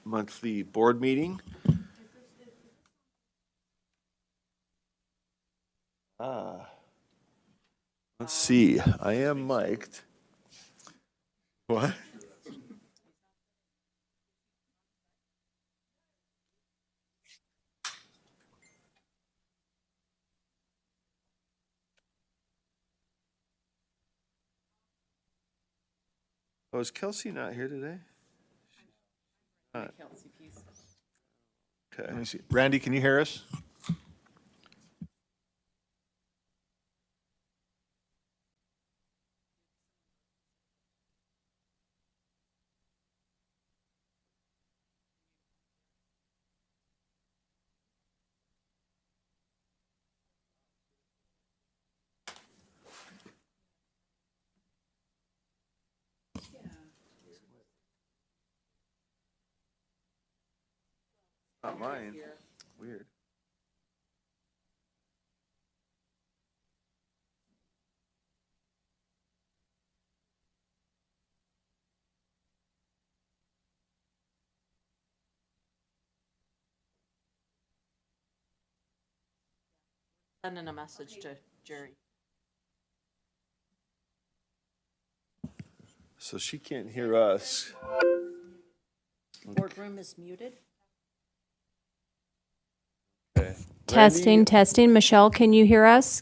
monthly board meeting. Let's see, I am mic'd. What? Oh, is Kelsey not here today? Not. Let me Okay. see. Randy, can you hear us? Not mine. Weird. Sending a message to Jerry. So she can't hear us. Boardroom is muted. Okay. Testing, Randy? testing. Michelle, can you hear us?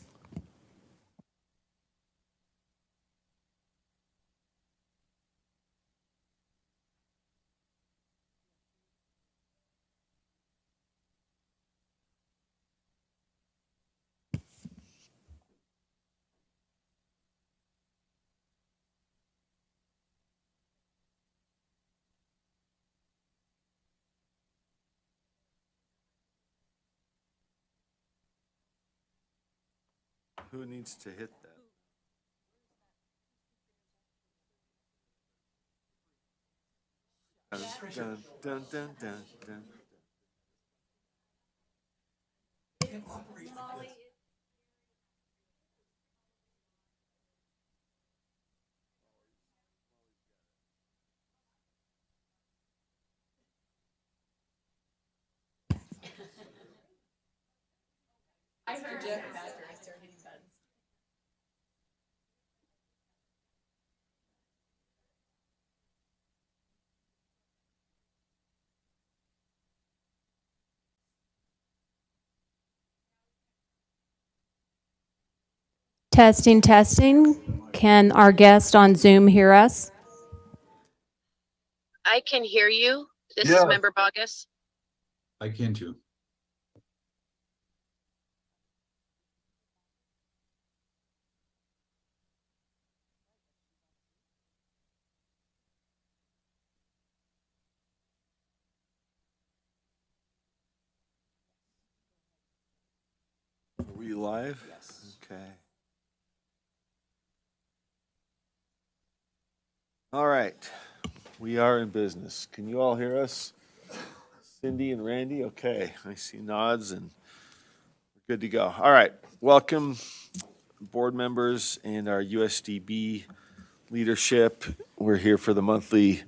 Who needs to hit that? Dun, dun, dun, dun, dun. I heard Jeff after I started hitting buttons. Testing, testing. Can our guest on Zoom hear us? I can hear you. This Yeah. is Member Bogus. I can too. Are we live? Yes. Okay. All right, we are in business. Can you all hear us? Cindy and Randy, okay, I see nods and we're good to go. All right, welcome board members and our USDB leadership. We're here for the monthly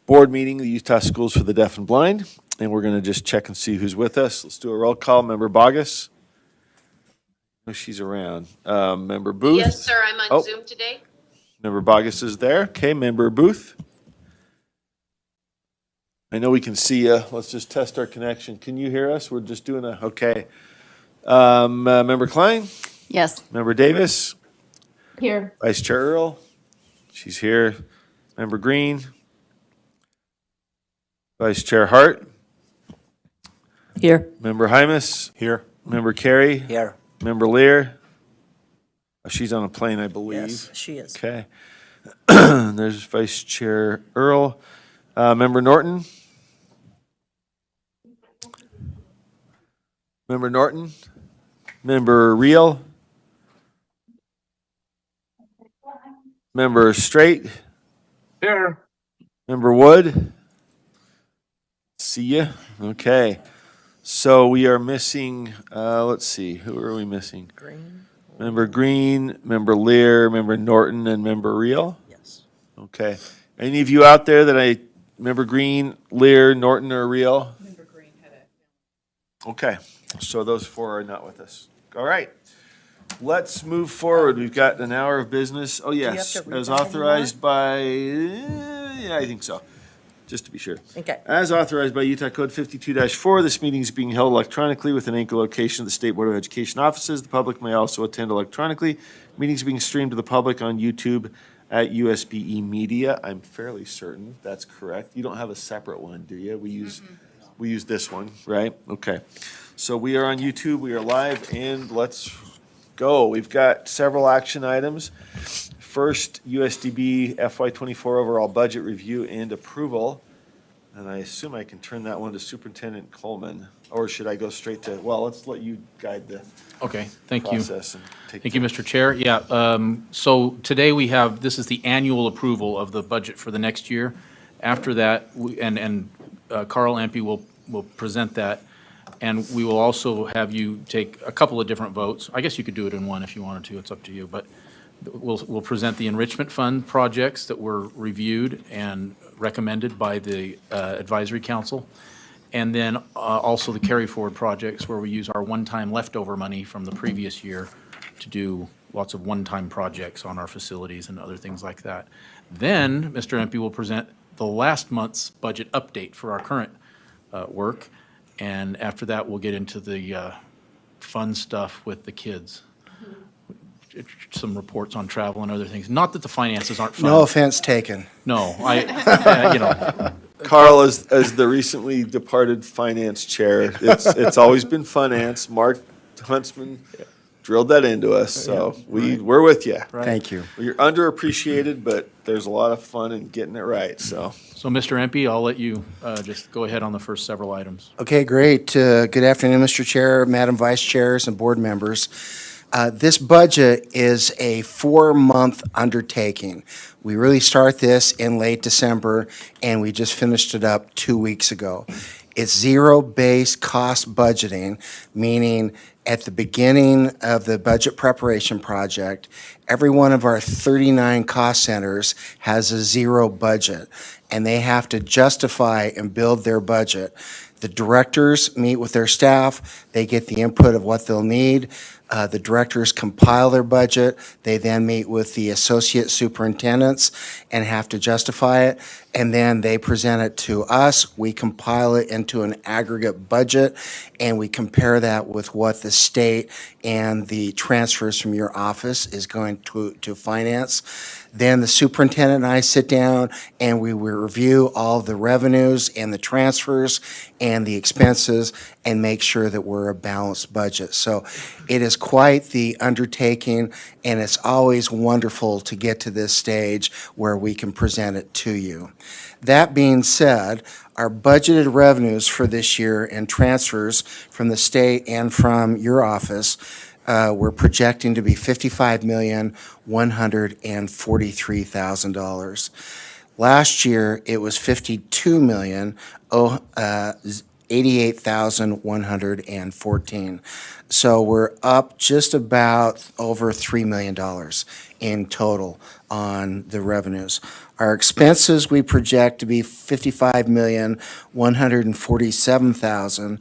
board meeting, the Utah Schools for the Deaf and Blind, and we're gonna just check and see who's with us. Let's do a roll call. Member Bogus? No, she's around. Member Booth? Yes, sir. I'm on Oh. Zoom today. Member Bogus is there. Okay, Member Booth? I know we can see you. Let's just test our connection. Can you hear us? We're just doing okay. Member Klein? Yes. Member Davis? Here. Vice Chair Earl? She's here. Member Green? Vice Chair Hart? Here. Member Hymas? Here. Member Carey? Here. Member Lear? Oh, she's on a plane, I believe. Yes, she is. Okay. There's Vice Chair Earl. Member Norton? Member Norton? Member Reel? Member Straight? Here. Member Wood? See ya. Okay. So we are missing, let's see, who are we missing? Green? Member Green, Member Lear, Member Norton, and Member Reel? Yes. Okay. Any of you out there that I Member Green, Lear, Norton, or Rio? Member Green had it. Okay, so those four are not with us. All right. Let's move forward. We've got an hour of business. Oh, yes, to read as that authorized by, yeah, I think so, just to be sure. Okay. As authorized by Utah Code 52-4, this meeting is being held electronically with an anchor location of the State Board of Education offices. The public may also attend electronically. Meetings being streamed to the public on YouTube at USBE Media. I'm fairly certain that's correct. You don't have a separate one, do you? We use this one, right? Okay. So we are on YouTube, we are live, and let's go. We've got several action items. First, USDB FY24 overall budget review and approval. And I assume I can turn that one to Superintendent Coleman, or should I go straight to, well, let's let you guide the Okay, thank you. process. And take Thank you, Mr. Chair. Yeah, so today we have, this is the annual approval of the budget for the next year. After that, Carl Empey will present that, and we will also have you take a couple of different votes. I guess you could do it in one if you wanted to, it's up to you, but we'll present the enrichment fund projects that were reviewed and recommended by the advisory council. And then also the carry forward projects where we use our one-time leftover money from the previous year to do lots of one-time projects on our facilities and other things like that. Then Mr. Empey will present the last month's budget update for our current work. And after that, we'll get into the fun stuff with the kids. Some reports on travel and other things. Not that the finances aren't fun. No offense taken. No, Carl, as the recently departed finance chair, it's always been finance. Mark Huntsman drilled that into us, so we're with you. Thank you. You're underappreciated, but there's a lot of fun in getting it right, so. So, Mr. Empey, I'll let you just go ahead on the first several items. Okay, great. Good afternoon, Mr. Chair, Madam Vice Chairs, and board members. This budget is a 4-month undertaking. We really start this in late December, and we just finished it up 2 weeks ago. It's zero-based cost budgeting, meaning at the beginning of the budget preparation project, every one of our 39 cost centers has a zero budget, and they have to justify and build their budget. The directors meet with their staff, they get the input of what they'll need. The directors compile their budget. They then meet with the associate superintendents and have to justify it. And then they present it to us. We compile it into an aggregate budget, and we compare that with what the state and the transfers from your office is going to finance. Then the superintendent and I sit down and we will review all the revenues and the transfers and the expenses and make sure that we're a balanced budget. So it is quite the undertaking, and it's always wonderful to get to this stage where we can present it to you. That being said, our budgeted revenues for this year and transfers from the state and from your office, we're projecting to be $55,143,000. Last year, it was $52,088,114. So we're up just about over $3 million in total on the revenues. Our expenses, we project to be $55,147,000,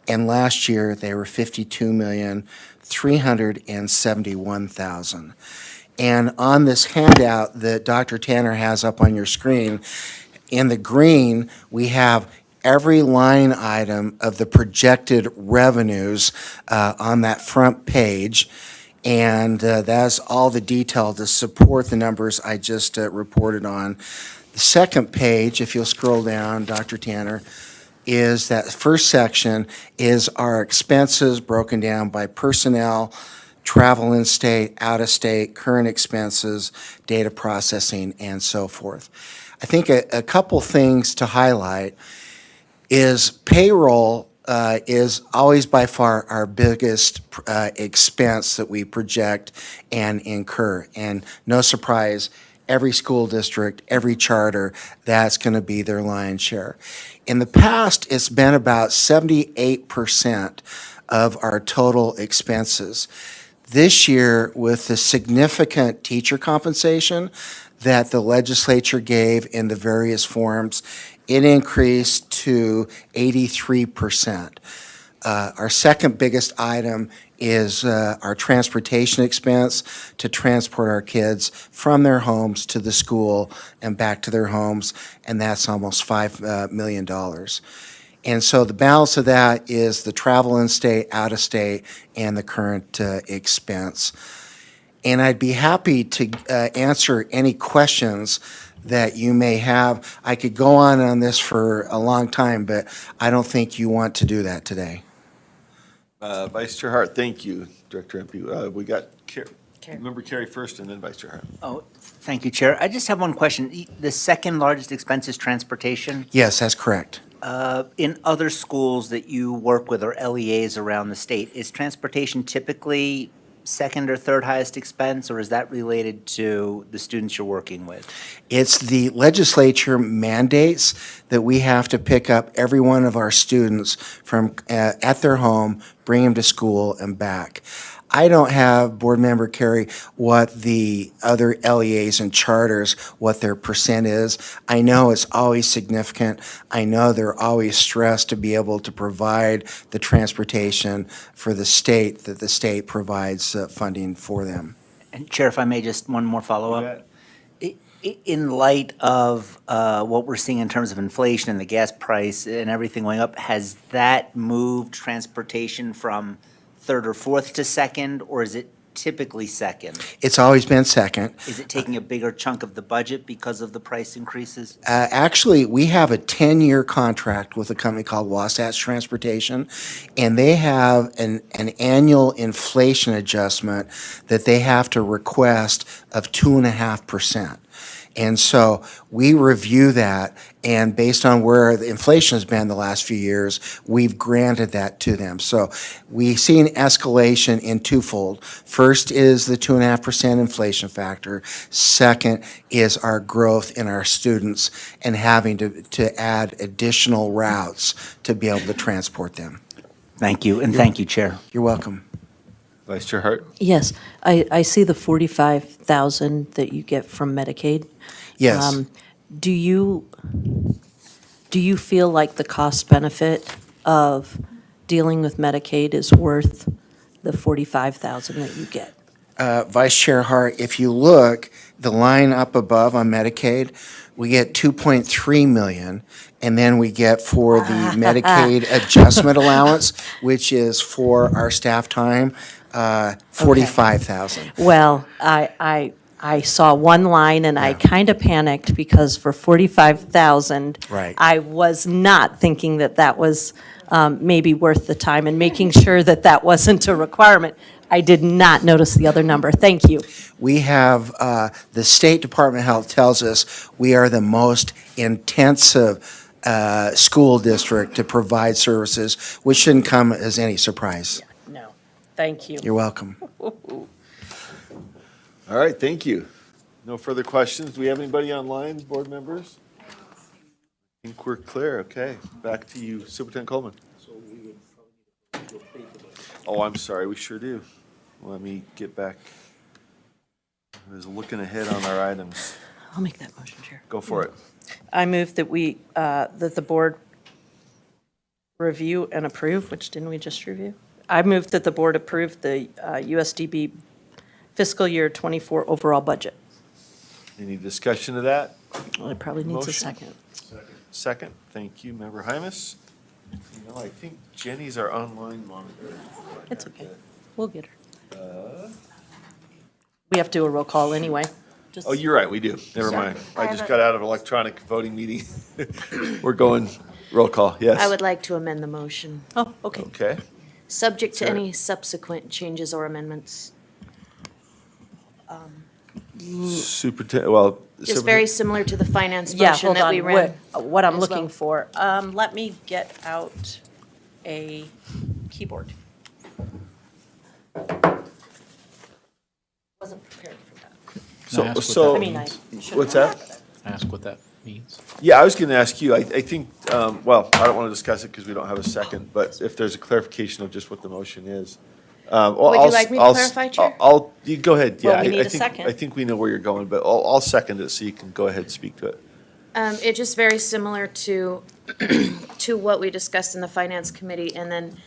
and last year they were $52,371,000. And on this handout that Dr. Tanner has up on your screen, in the green, we have every line item of the projected revenues on that front page. And that's all the detail to support the numbers I just reported on. The second page, if you'll scroll down, Dr. Tanner, is that first section is our expenses broken down by personnel, travel in state, out of state, current expenses, data processing, and so forth. I think a couple things to highlight is payroll is always by far our biggest expense that we project and incur. And no surprise, every school district, every charter, that's going to be their lion's share. In the past, it's been about 78% of our total expenses. This year, with the significant teacher compensation that the legislature gave in the various forms, it increased to 83%. Our second biggest item is our transportation expense to transport our kids from their homes to the school and back to their homes, and that's almost $5 million. And so the balance of that is the travel in state, out of state, and the current expense. And I'd be happy to answer any questions that you may have. I could go on this for a long time, but I don't think you want to do that today. Vice Chair Hart, thank you, Director Empey. We got Member Carey first and then Vice Chair Hart. Oh, thank you, Chair. I just have one question. The second largest expense is transportation. Yes, that's correct. In other schools that you work with or LEAs around the state, is transportation typically second or third highest expense, or is that related to the students you're working with? It's the legislature mandates that we have to pick up every one of our students from at their home, bring them to school and back. I don't have, Board Member Carey, what the other LEAs and charters, what their percent is. I know it's always significant. I know they're always stressed to be able to provide the transportation for the state, that the state provides funding for them. And Chair, if I may, just one more follow-up. You In light of what we're seeing in terms of inflation and the gas price and everything going up, has that moved transportation from third or fourth to second, or is it typically second? It's always been second. Is it taking a bigger chunk of the budget because of the price increases? Actually, we have a 10-year contract with a company called Wasatch Transportation, and they have an annual inflation adjustment that they have to request of 2.5%. And so we review that, and based on where the inflation has been the last few years, we've granted that to them. So we see an escalation in twofold. First is the 2.5% inflation factor. Second is our growth in our students and having to add additional routes to be able to transport them. Thank you, and thank you, Chair. You're welcome. Vice Chair Hart? Yes, I see the 45,000 that you get from Medicaid. Yes. Do you feel like the cost benefit of dealing with Medicaid is worth the 45,000 that you get? Vice Chair Hart, if you look, the line up above on Medicaid, we get 2.3 million, and then we get for the Medicaid adjustment allowance, which is for our staff time, 45,000. Well, I saw one line and I kind of panicked because for 45,000, Right. I was not thinking that that was maybe worth the time and making sure that that wasn't a requirement. I did not notice the other number. Thank you. We have, the State Department of Health tells us we are the most intensive school district to provide services, which shouldn't come as any surprise. No, thank you. You're welcome. All right, thank you. No further questions. Do we have anybody online, board members? I think we're clear. Okay, back to you, Superintendent Coleman. Oh, I'm sorry, we sure do. Let me get back. I was looking ahead on our items. I'll make that motion, Chair. Go for it. I move that that the board review and approve, which didn't we just review? I move that the board approve the USDB fiscal year '24 overall budget. Any discussion of that? Well, it probably needs a Motion. second. Second, thank you, Member Hymus. You know, I think Jenny's our online monitor. It's okay. We'll get her. We have to do a roll call anyway. Just- Oh, you're right, we do. Never mind. I just got out of electronic voting meeting. We're going roll call, yes. I would like to amend the motion, Oh, okay. Okay, subject to Sure. any subsequent changes or amendments. Superintendent, well. Just very similar to the finance Yeah, motion hold that we on. read. What I'm as looking well. for. Let me get out a keyboard. Wasn't prepared for that. Can I ask what So, I mean, I should. what's that? Ask what that means. Yeah, I was going to ask you, I think, well, I don't want to discuss it because we don't have a second, but if there's a clarification of just what the motion is. Would you like me to clarify, Chair? You go ahead, yeah. Well, we I need a think- second. I think we know where you're going, but I'll second it so you can go ahead and speak to it. It's just very similar to, to what we discussed in the Finance Committee and then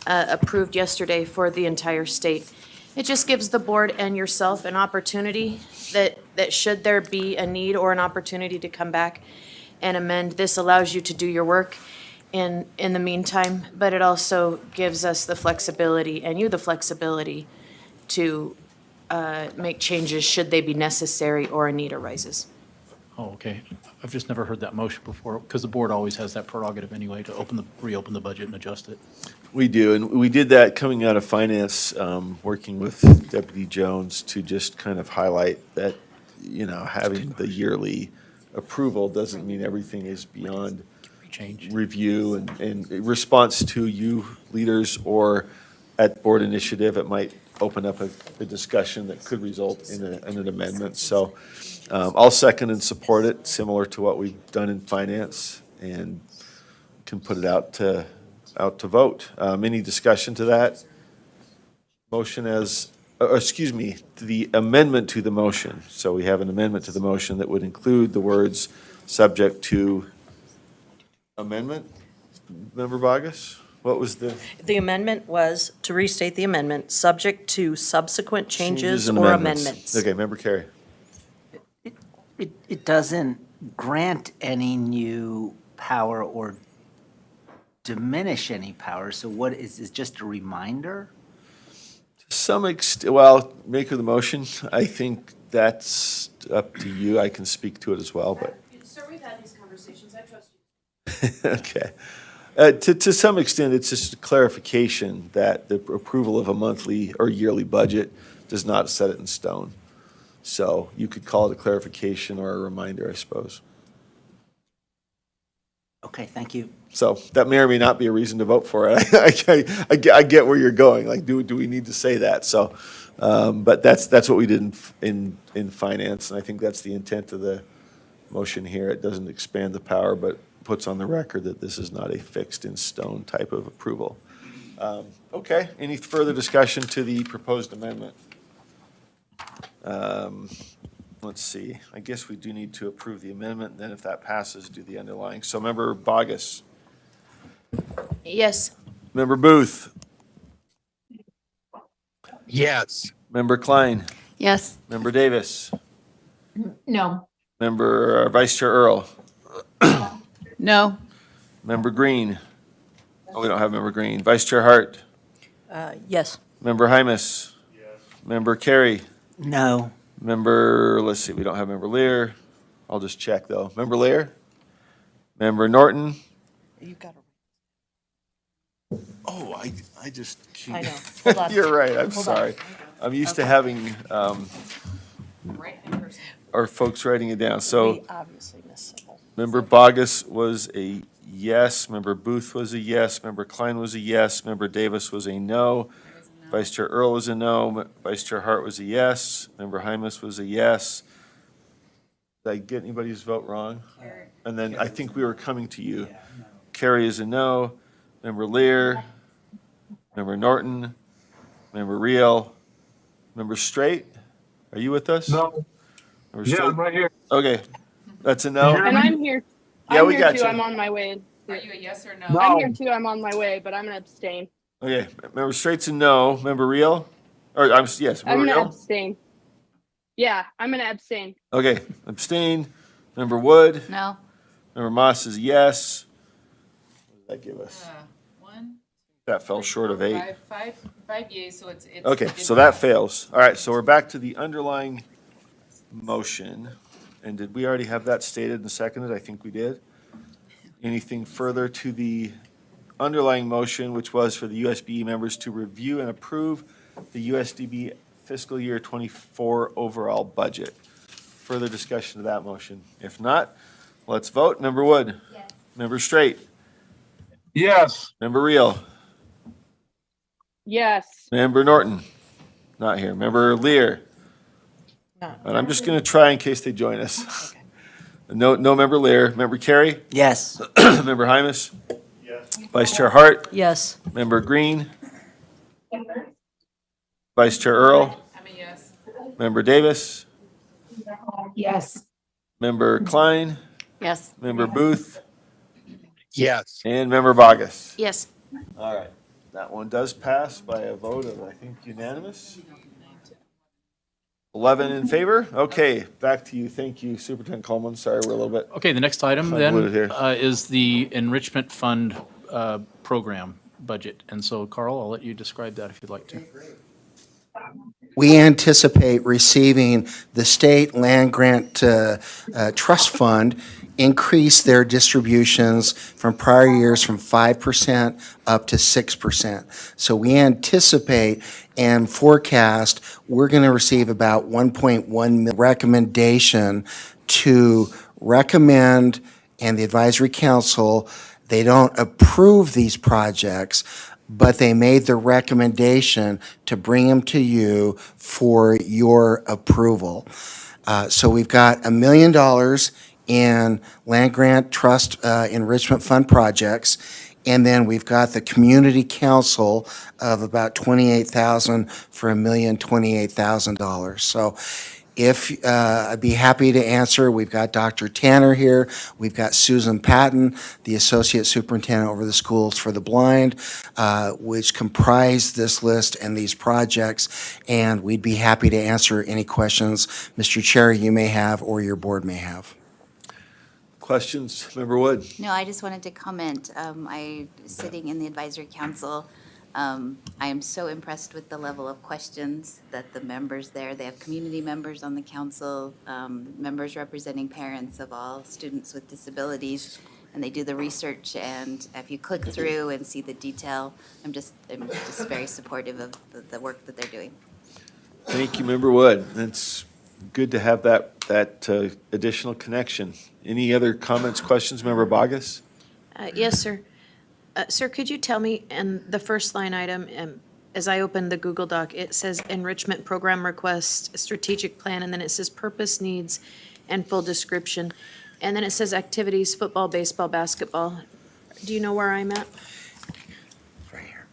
approved yesterday for the entire state. It just gives the board and yourself an opportunity that should there be a need or an opportunity to come back and amend, this allows you to do your work in the meantime, but it also gives us the flexibility and you the flexibility to make changes should they be necessary or a need arises. Oh, okay. I've just never heard that motion before, because the board always has that prerogative anyway to reopen the budget and adjust it. We do, and we did that coming out of finance, working with Deputy Jones to just kind of highlight that, having the yearly approval doesn't mean everything is beyond Change. review and in response to you leaders or at board initiative, it might open up a discussion that could result in an amendment. So I'll second and support it, similar to what we've done in finance, and can put it out to vote. Any discussion to that? Motion the amendment to the motion. So we have an amendment to the motion that would include the words subject to amendment. Member Bogus, what was the? The amendment was, to restate the amendment, subject to subsequent changes and or amendments. Okay, Member Carey. It doesn't grant any new power or diminish any power, so what is just a reminder? To some extent, well, maker of the motion, I think that's up to you. I can speak to it as well, but. Sir, we've had these conversations. I trust you. Okay. To some extent, it's just a clarification that the approval of a monthly or yearly budget does not set it in stone. So you could call it a clarification or a reminder, I suppose. Okay, thank you. So that may or may not be a reason to vote for it. I get where you're going. Like, do we need to say that? So, but that's what we did in finance, and I think that's the intent of the motion here. It doesn't expand the power, but puts on the record that this is not a fixed in stone type of approval. Okay. Any further discussion to the proposed amendment? Let's see. I guess we do need to approve the amendment. Then, if that passes, do the underlying. So, Member Bogus. Yes. Member Booth. Yes. Member Klein. Yes. Member Davis. No. Member Vice Chair Earl. No. Member Green. Oh, we don't have Member Green. Vice Chair Hart. Yes. Member Hymas. Yes. Member Carey. No. Member, let's see, we don't have Member Lear. I'll just check though. Member Lear. Member Norton. You've got Oh, I just I can't. know. Hold on. You're right. I'm Hold on. sorry. I'm used to having our folks writing it down. So We obviously missed several. Member Bogus was a yes. Member Booth was a yes. Member Klein was a yes. Member Davis was a no. Vice Chair Earl was a no. Vice Chair Hart was a yes. Member Hymas was a yes. Did I get anybody's vote wrong? And then I think we were coming to you. Carrie is a no. Member Lear. Member Norton. Member Reel. Member Straight. Are you with us? No. Member Yeah, Straight? I'm right here. Okay, that's a no. And I'm here. Yeah, I'm we here got too. you. I'm on my way. Are you a yes or no? No. I'm here too. I'm on my way, but I'm gonna abstain. Okay, Member Straight's a no. Member Reel? Or, yes, I'm Member gonna Reel? abstain. Yeah, I'm gonna abstain. Okay, abstain. Member Wood? No. Member Moss is yes. What did that give us? One. That fell short of 8. Five yeas, so it's. Okay, so that fails. All right, so we're back to the underlying motion. And did we already have that stated and seconded? I think we did. Anything further to the underlying motion, which was for the USBE members to review and approve the USDB fiscal year 24 overall budget? Further discussion of that motion? If not, let's vote. Member Wood? Yes. Member Straight? Yes. Member Reel? Yes. Member Norton? Not here. Member Lear? No. And I'm just going to try in case they join us. No Member Lear. Member Carey? Yes. Member Hymas? Yes. Vice Chair Hart? Yes. Member Green? Vice Chair Earl? I'm a yes. Member Davis? Yes. Member Klein? Yes. Member Booth, Yes. and Member Bogus. Yes. All right, that one does pass by a vote of, I think, unanimous. 11 in favor? Okay, back to you. Thank you, Superintendent Coleman. Sorry, we're a little bit. Okay, the next item Convoluted then here. is the enrichment fund program budget. And so Carl, I'll let you describe that if you'd like to. We anticipate receiving the state land grant trust fund increase their distributions from prior years from 5% up to 6%. So we anticipate and forecast we're going to receive about 1.1 million recommendation to recommend, and the advisory council, they don't approve these projects, but they made the recommendation to bring them to you for your approval. So we've got $1 million in land grant trust enrichment fund projects, and then we've got the community council of about $28,000 for $1,028,000. So if, I'd be happy to answer. We've got Dr. Tanner here. We've got Susan Patton, the Associate Superintendent over the Schools for the Blind, which comprise this list and these projects. And we'd be happy to answer any questions, Mr. Chair, you may have or your board may have. Questions? Member Wood? No, I just wanted to comment. Sitting in the advisory council, I am so impressed with the level of questions that the members there, they have community members on the council, members representing parents of all students with disabilities, and they do the research, and if you click through and see the detail, I'm just very supportive of the work that they're doing. Thank you, Member Wood. It's good to have that additional connection. Any other comments, questions, Member Bogus? Yes, sir. Sir, could you tell me, in the first line item, as I opened the Google Doc, it says enrichment program request, strategic plan, and then it says purpose, needs, and full description. And then it says activities, football, baseball, basketball. Do you know where I'm at? Right here.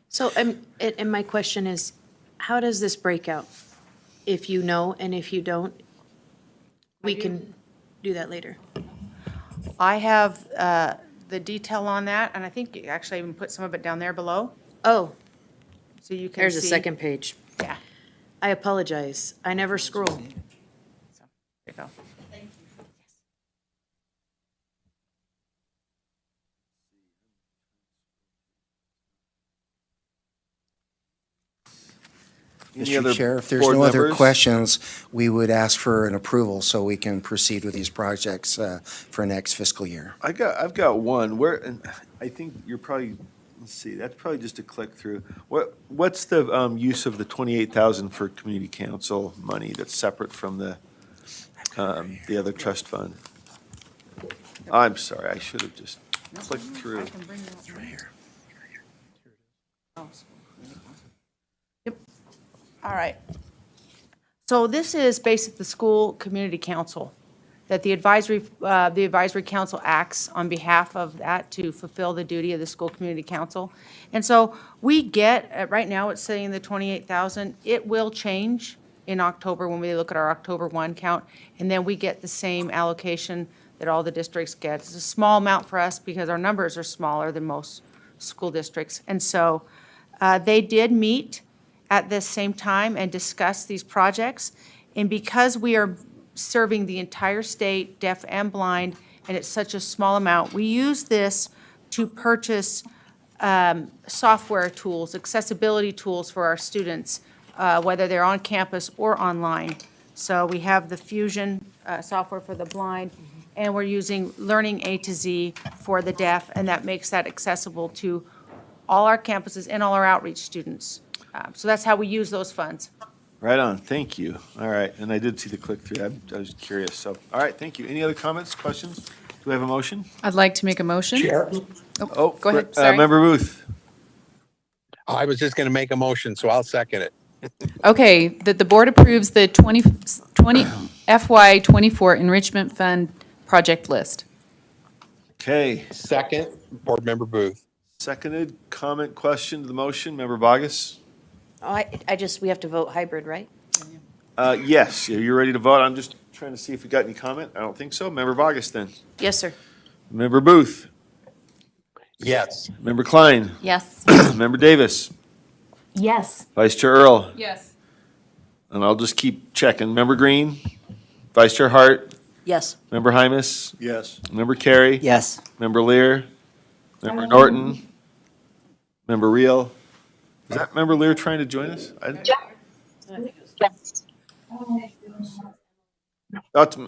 So, and my question is, how does this break out? If you know, and if you don't, we can do that later. I have the detail on that, and I think you actually even put some of it down there below, Oh, so you can see. there's the second page. Yeah, I apologize. I never scroll. so, there you go. Any other Mr. Chair, if there's board no other members? questions, we would ask for an approval so we can proceed with these projects for next fiscal year. I've got one. Where, and I think you're probably, let's see, that's probably just a click through. What's the use of the 28,000 for community council money that's separate from the other trust fund? I'm sorry, I should have just clicked through. Right here. All right. So this is basically the school community council, that the advisory council acts on behalf of that to fulfill the duty of the school community council. And so we get, right now it's saying the 28,000, it will change in October when we look at our October 1 count, and then we get the same allocation that all the districts get. It's a small amount for us because our numbers are smaller than most school districts. And so they did meet at this same time and discuss these projects. And because we are serving the entire state, deaf and blind, and it's such a small amount, we use this to purchase software tools, accessibility tools for our students, whether they're on campus or online. So we have the Fusion software for the blind, and we're using Learning A to Z for the deaf, and that makes that accessible to all our campuses and all our outreach students. So that's how we use those funds. Right on, thank you. All right, and I did see the click through. I was curious, so, all right, thank you. Any other comments, questions? Do we have a motion? I'd like to make a motion. Oh, Go ahead, sorry. Member Booth. I was just going to make a motion, so I'll second it. Okay, that the board approves the 20 FY24 enrichment fund project list. Okay, Second, Board Member Booth. seconded, comment, question to the motion, Member Bogus? Oh, we have to vote hybrid, right? Yes, are you ready to vote? I'm just trying to see if we got any comment. I don't think so. Member Bogus then. Yes, sir. Member Booth. Yes. Member Klein. Yes. Member Davis. Yes. Vice Chair Earl. Yes. And I'll just keep checking. Member Green. Vice Chair Hart. Yes. Member Hymus. Yes. Member Carey. Yes. Member Lear. Member Norton. Member Reel. Is that Member Lear trying to join us?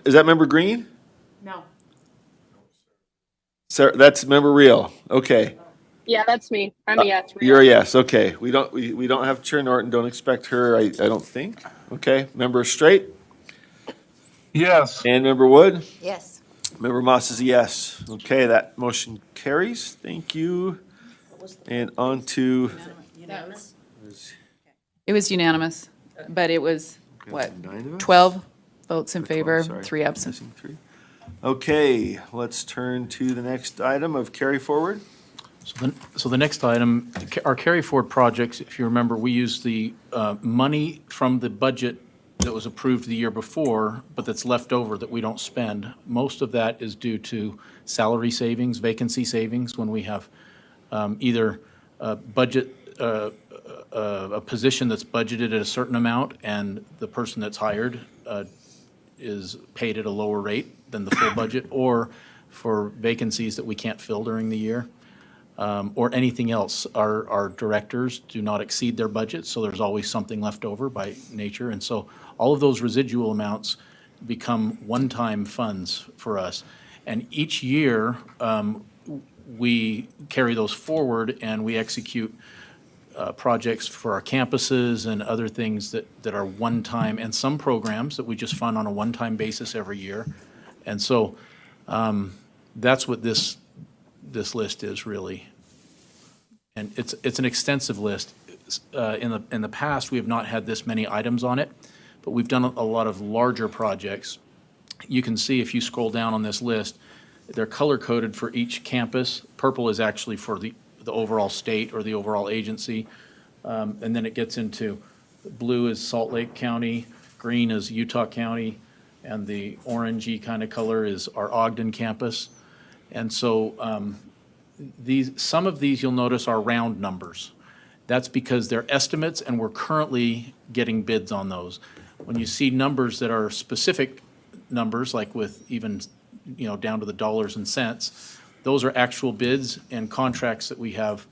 Is that Member Green? No. Sarah, that's Member Reel. Okay. Yeah, that's me. I'm a yes. You're a yes. Okay. We don't have Chair Norton. Don't expect her, I don't think. Okay. Member Straight. Yes. And Member Wood. Yes. Member Moss is a yes. Okay, that motion carries. Thank you. And on to. It was unanimous, but it was, what, 9 of us? 12 votes in 12, favor, sorry. 3 absent. Missing 3. Okay, let's turn to the next item of carry forward. So the next item, our carry forward projects, if you remember, we used the money from the budget that was approved the year before, but that's left over that we don't spend. Most of that is due to salary savings, vacancy savings, when we have either a position that's budgeted at a certain amount and the person that's hired is paid at a lower rate than the full budget, or for vacancies that we can't fill during the year. Or anything else. Our directors do not exceed their budget, so there's always something left over by nature. And so all of those residual amounts become one-time funds for us. And each year, we carry those forward and we execute projects for our campuses and other things that are one-time, and some programs that we just fund on a one-time basis every year. And so that's what this list is really. And it's an extensive list. In the past, we have not had this many items on it, but we've done a lot of larger projects. You can see if you scroll down on this list, they're color-coded for each campus. Purple is actually for the overall state or the overall agency. And then it gets into, blue is Salt Lake County, green is Utah County, and the orangey kind of color is our Ogden campus. And so some of these you'll notice are round numbers. That's because they're estimates and we're currently getting bids on those. When you see numbers that are specific numbers, like with even, down to the dollars and cents, those are actual bids and contracts that we have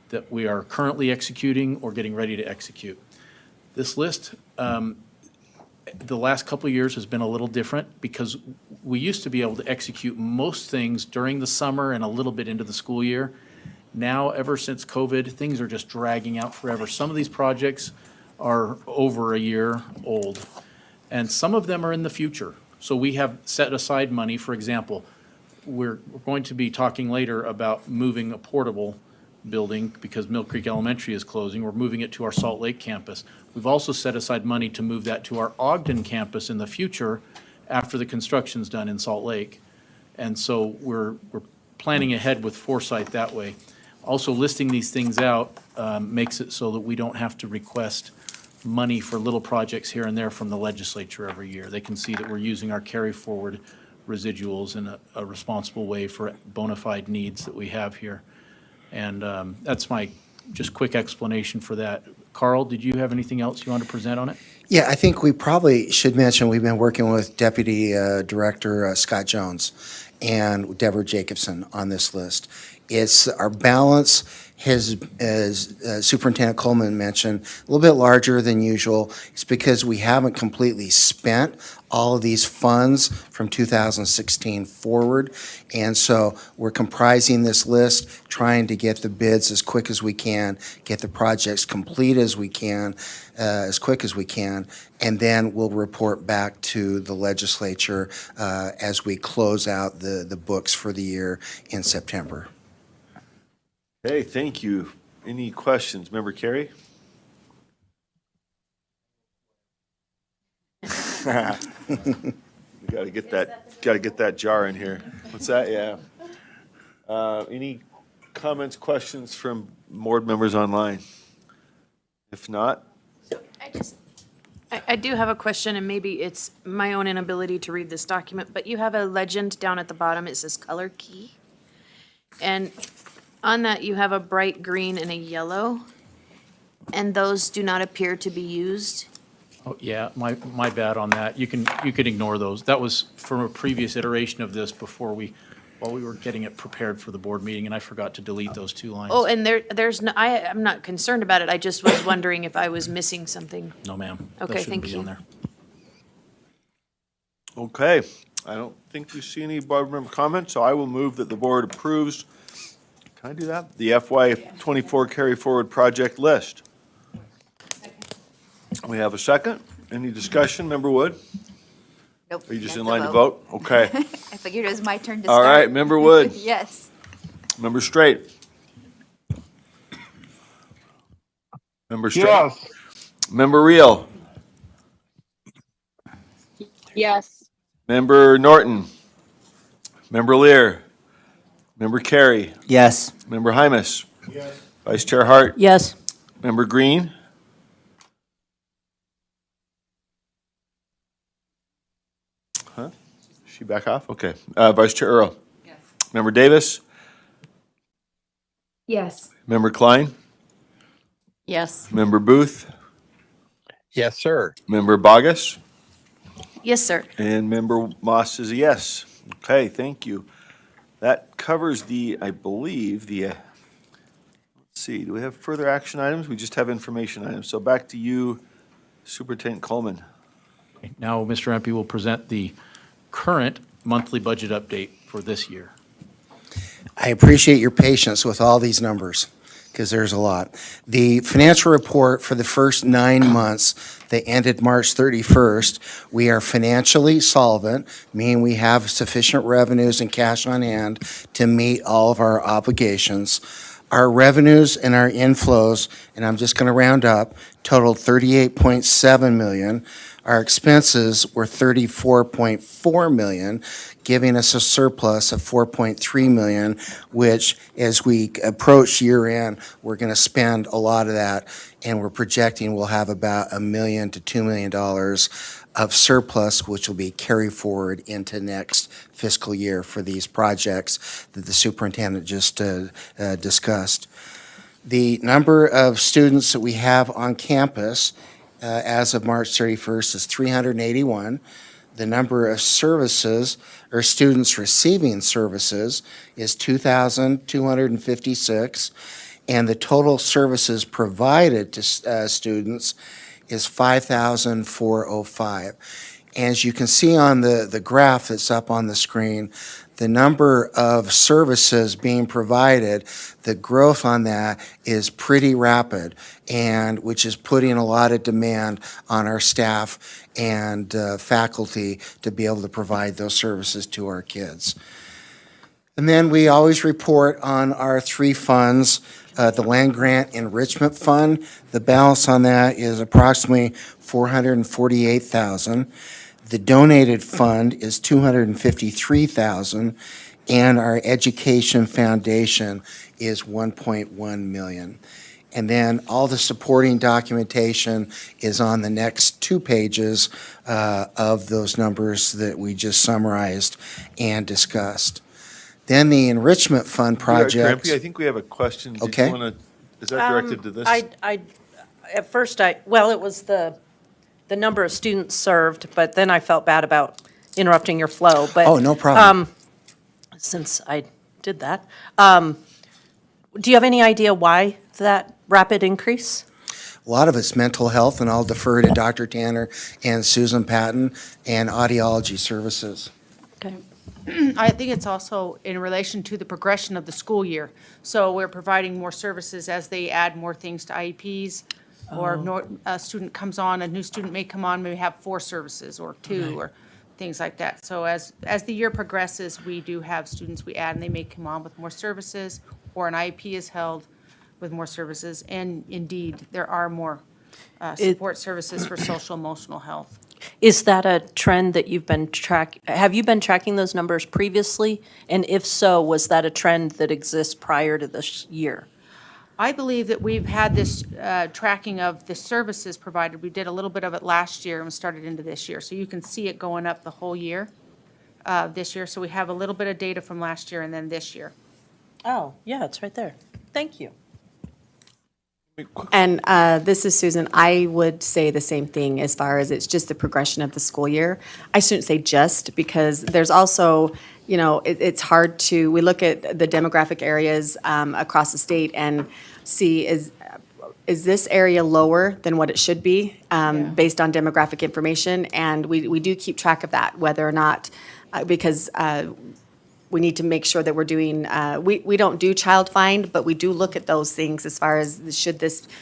that we are currently executing or getting ready to execute. This list, the last couple of years has been a little different because we used to be able to execute most things during the summer and a little bit into the school year. Now, ever since COVID, things are just dragging out forever. Some of these projects are over a year old, and some of them are in the future. So we have set aside money. For example, we're going to be talking later about moving a portable building because Mill Creek Elementary is closing. We're moving it to our Salt Lake campus. We've also set aside money to move that to our Ogden campus in the future after the construction's done in Salt Lake. And so we're planning ahead with foresight that way. Also, listing these things out makes it so that we don't have to request money for little projects here and there from the legislature every year. They can see that we're using our carry forward residuals in a responsible way for bona fide needs that we have here. And that's my just quick explanation for that. Carl, did you have anything else you want to present on it? Yeah, I think we probably should mention we've been working with Deputy Director Scott Jones and Deborah Jacobson on this list. It's our balance has, as Superintendent Coleman mentioned, a little bit larger than usual. It's because we haven't completely spent all of these funds from 2016 forward. And so we're comprising this list, trying to get the bids as quick as we can, get the projects complete as we can, as quick as we can, and then we'll report back to the legislature as we close out the books for the year in September. Hey, thank you. Any questions? Member Carey? We gotta get that jar in here. What's that? Yeah. Any comments, questions from board members online? If not, I do have a question, and maybe it's my own inability to read this document, but you have a legend down at the bottom. It says color key. And on that, you have a bright green and a yellow, and those do not appear to be used. Oh, yeah, my bad on that. You can ignore those. That was from a previous iteration of this while we were getting it prepared for the board meeting, and I forgot to delete those 2 lines. Oh, and there's no, I'm not concerned about it. I just was wondering if I was missing something. No, ma'am. Okay, That shouldn't thank be on you. there. Okay, I don't think we see any board member comments, so I will move that the board approves, can I do that? The FY '24 carry forward project list. We have a second. Any discussion, Member Wood? Nope. Are you just that's in a line to vote? Okay. I figured it was my turn to All start. right, Member Wood. Yes. Member Straight. Member Straight. Yes. Member Reel. Yes. Member Norton. Member Lear. Member Carey. Yes. Member Hymus. Vice Chair Hart. Yes. Member Green. Huh? Is she back off? Okay. Vice Chair Earl. Yes. Member Davis. Yes. Member Klein. Yes. Member Booth. Yes, sir. Member Bogus. Yes, sir. And Member Moss is a yes. Okay, thank you. That covers I believe, let's see, do we have further action items? We just have information items. So back to you, Superintendent Coleman. Now, Mr. Empey will present the current monthly budget update for this year. I appreciate your patience with all these numbers, because there's a lot. The financial report for the first 9 months that ended March 31st, we are financially solvent, meaning we have sufficient revenues and cash on hand to meet all of our obligations. Our revenues and our inflows, and I'm just going to round up, totaled $38.7 million. Our expenses were $34.4 million, giving us a surplus of $4.3 million, which, as we approach year end, we're going to spend a lot of that, and we're projecting we'll have about $1 million to $2 million of surplus, which will be carried forward into next fiscal year for these projects that the superintendent just discussed. The number of students that we have on campus as of March 31st is 381. The number of services or students receiving services is 2,256. And the total services provided to students is 5,405. As you can see on the graph that's up on the screen, the number of services being provided, the growth on that is pretty rapid, and which is putting a lot of demand on our staff and faculty to be able to provide those services to our kids. And then we always report on our 3 funds. The Land Grant Enrichment Fund, the balance on that is approximately $448,000. The donated fund is $253,000, and our Education Foundation is $1.1 million. And then all the supporting documentation is on the next 2 pages of those numbers that we just summarized and discussed. Then the Enrichment Fund project. Trampy, I think we have a question. Did you Okay. wanna- Is that directed to this? At first, it was the number of students served, but then I felt bad about interrupting your flow, but. Oh, no problem. Since I did that, do you have any idea why that rapid increase? A lot of it's mental health, and I'll defer to Dr. Tanner and Susan Patton and audiology services. Okay. I think it's also in relation to the progression of the school year. So we're providing more services as they add more things to IEPs, or a student comes on, a new student may come on, maybe have 4 services or 2, or things like that. So as the year progresses, we do have students we add, and they may come on with more services, or an IEP is held with more services. And indeed, there are more support services for social emotional health. Is that a trend that you've been have you been tracking those numbers previously? And if so, was that a trend that exists prior to this year? I believe that we've had this tracking of the services provided. We did a little bit of it last year and started into this year. So you can see it going up the whole year, this year. So we have a little bit of data from last year and then this year. Oh, yeah, it's right there. Thank you. And this is Susan. I would say the same thing as far as it's just the progression of the school year. I shouldn't say just, because there's also, you know, it's hard to, we look at the demographic areas across the state and see is this area lower than what it should be based on demographic information? And we do keep track of that, whether or not, because we need to make sure that we're doing, we don't do child find, but we do look at those things as far as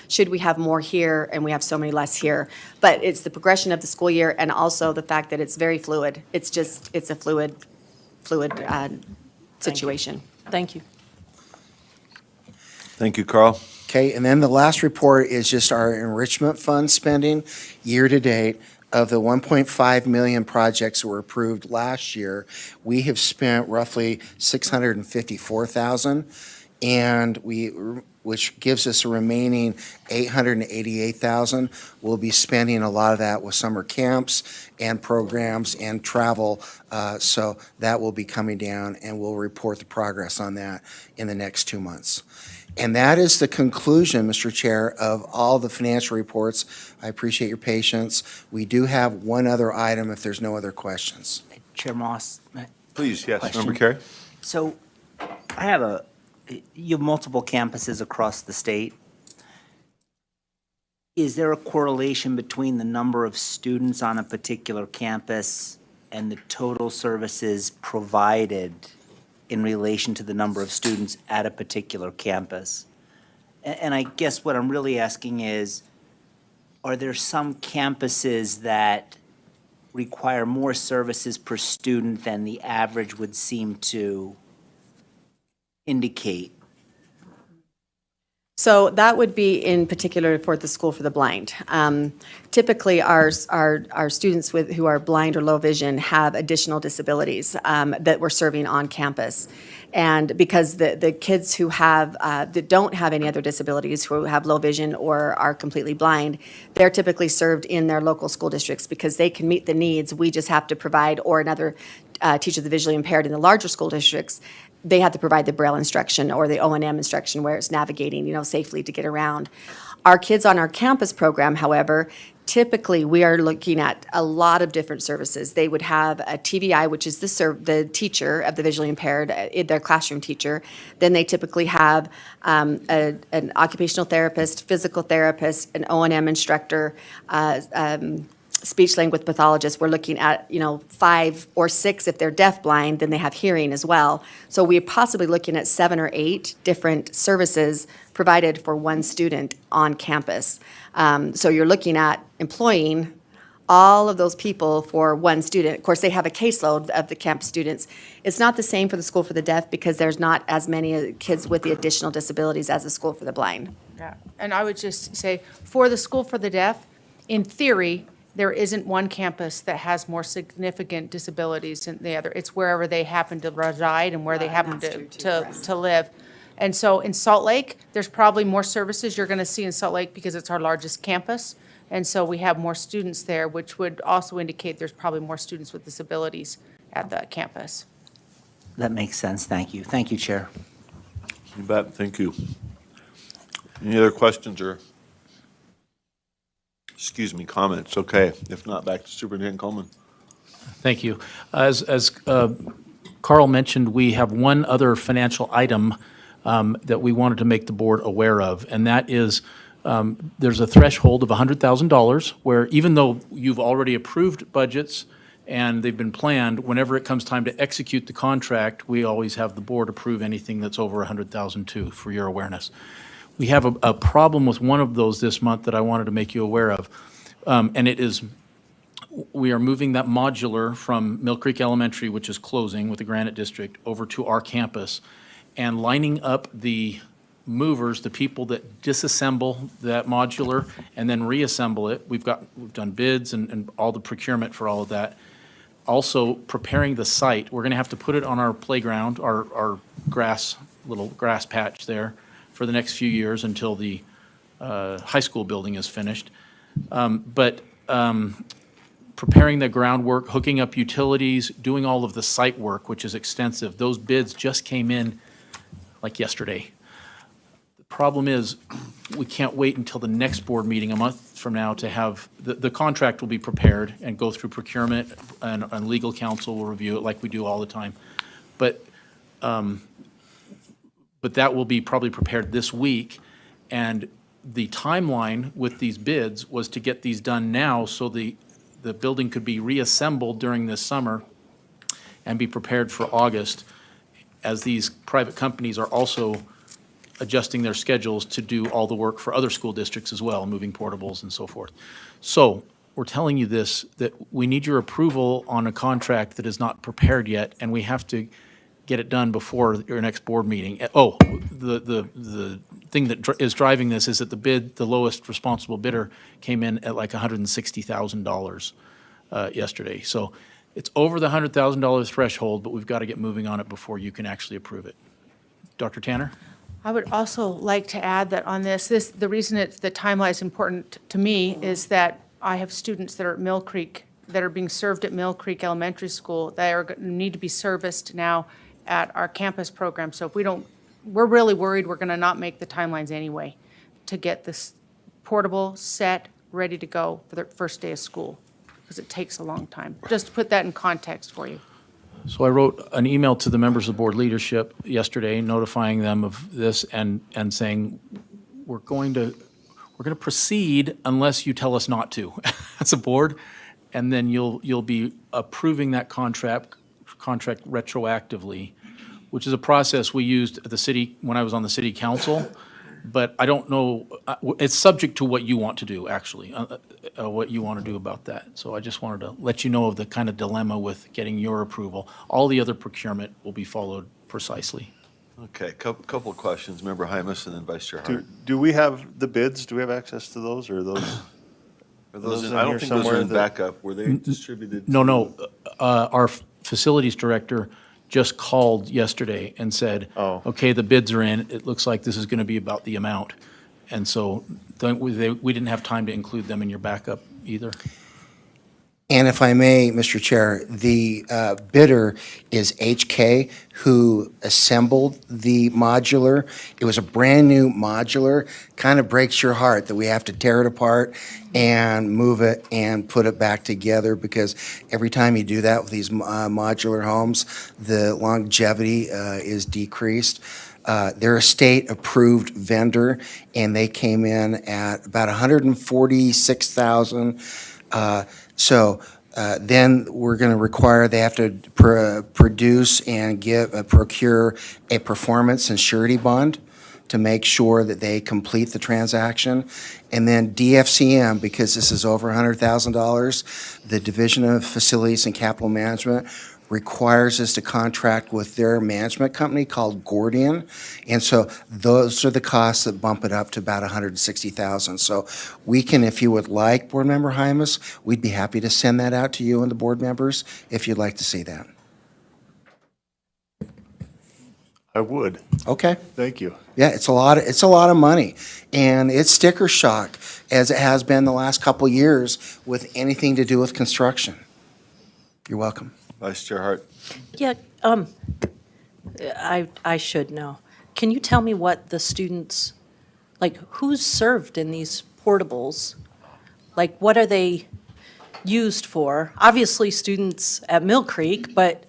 should we have more here and we have so many less here. But it's the progression of the school year and also the fact that it's very fluid. It's a fluid situation. Thank you. Thank you, Carl. Okay, and then the last report is just our enrichment fund spending year-to-date. Of the 1.5 million projects that were approved last year, we have spent roughly 654,000, and which gives us a remaining 888,000. We'll be spending a lot of that with summer camps and programs and travel, so that will be coming down, and we'll report the progress on that in the next 2 months. And that is the conclusion, Mr. Chair, of all the financial reports. I appreciate your patience. We do have one other item if there's no other questions. Chair Moss? Please, yes, Question. Member Carey? So I have you have multiple campuses across the state. Is there a correlation between the number of students on a particular campus and the total services provided in relation to the number of students at a particular campus? And I guess what I'm really asking is, are there some campuses that require more services per student than the average would seem to indicate? So that would be in particular for the School for the Blind. Typically, our students who are blind or low vision have additional disabilities that we're serving on campus. And because the kids who that don't have any other disabilities, who have low vision or are completely blind, they're typically served in their local school districts because they can meet the needs. We just have to provide, or another teacher of the visually impaired in the larger school districts, they have to provide the Braille instruction or the O&M instruction where it's navigating, safely to get around. Our kids on our campus program, however, typically we are looking at a lot of different services. They would have a TVI, which is the teacher of the visually impaired, their classroom teacher. Then they typically have an occupational therapist, physical therapist, an O&M instructor, speech language pathologist. We're looking at 5 or 6 if they're deafblind, then they have hearing as well. So we're possibly looking at 7 or 8 different services provided for one student on campus. So you're looking at employing all of those people for one student. Of course, they have a caseload of the campus students. It's not the same for the School for the Deaf because there's not as many kids with the additional disabilities as the School for the Blind. Yeah, and I would just say, for the School for the Deaf, in theory, there isn't one campus that has more significant disabilities than the other. It's wherever they happen to reside and where they happen to live. And so in Salt Lake, there's probably more services you're going to see in Salt Lake because it's our largest campus. And so we have more students there, which would also indicate there's probably more students with disabilities at the campus. That makes sense. Thank you. Thank you, Chair. You bet, thank you. Any other questions or, comments? Okay, if not, back to Superintendent Coleman. Thank you. As Carl mentioned, we have one other financial item that we wanted to make the board aware of, and that is there's a threshold of $100,000 where even though you've already approved budgets and they've been planned, whenever it comes time to execute the contract, we always have the board approve anything that's over $100,000 too, for your awareness. We have a problem with one of those this month that I wanted to make you aware of, and it is we are moving that modular from Mill Creek Elementary, which is closing with the Granite District, over to our campus and lining up the movers, the people that disassemble that modular and then reassemble it. We've done bids and all the procurement for all of that. Also preparing the site. We're going to have to put it on our playground, our little grass patch there. for the next few years until the high school building is finished. But preparing the groundwork, hooking up utilities, doing all of the site work, which is extensive, those bids just came in like yesterday. The problem is, we can't wait until the next board meeting a month from now to have, the contract will be prepared and go through procurement, and legal counsel will review it like we do all the time. But that will be probably prepared this week, and the timeline with these bids was to get these done now so the building could be reassembled during this summer and be prepared for August, as these private companies are also adjusting their schedules to do all the work for other school districts as well, moving portables and so forth. So we're telling you this, that we need your approval on a contract that is not prepared yet, and we have to get it done before your next board meeting. Oh, the thing that is driving this is that the lowest responsible bidder came in at like $160,000 yesterday. So it's over the $100,000 threshold, but we've got to get moving on it before you can actually approve it. Dr. Tanner? I would also like to add that on this, the reason the timeline is important to me is that I have students that are at Mill Creek, that are being served at Mill Creek Elementary School, that need to be serviced now at our campus program. So if we don't, we're really worried we're going to not make the timelines anyway to get this portable set, ready to go for the first day of school, because it takes a long time. Just to put that in context for you. So I wrote an email to the members of board leadership yesterday notifying them of this and saying, we're going to proceed unless you tell us not to as a board, and then you'll be approving that contract retroactively, which is a process we used at the city when I was on the city council. But I don't know, it's subject to what you want to do, actually, what you want to do about that. So I just wanted to let you know of the kind of dilemma with getting your approval. All the other procurement will be followed precisely. Okay, couple of questions. Member Hymas and then Vice Chair Hart. Do we have the bids? Do we have access to those, or are those? Are those in I don't here think those are somewhere in that- backup. Were they distributed? No. Our facilities director just called yesterday and said, Oh. okay, the bids are in. It looks like this is going to be about the amount. And so we didn't have time to include them in your backup either. And if I may, Mr. Chair, the bidder is HK, who assembled the modular. It was a brand-new modular. Kind of breaks your heart that we have to tear it apart and move it and put it back together, because every time you do that with these modular homes, the longevity is decreased. They're a state-approved vendor, and they came in at about $146,000. So then we're going to require they have to produce and procure a performance and surety bond to make sure that they complete the transaction. And then DFCM, because this is over $100,000, the Division of Facilities and Capital Management requires us to contract with their management company called Gordian. And so those are the costs that bump it up to about $160,000. So we can, if you would like, Board Member Hymas, we'd be happy to send that out to you and the board members if you'd like to see that. I would. Okay. Thank you. Yeah, it's a lot of money. And it's sticker shock, as it has been the last couple of years with anything to do with construction. You're welcome. Vice Chair Hart. Yeah, I should know. Can you tell me what the students, like, who's served in these portables? Like, what are they used for? Obviously, students at Mill Creek, but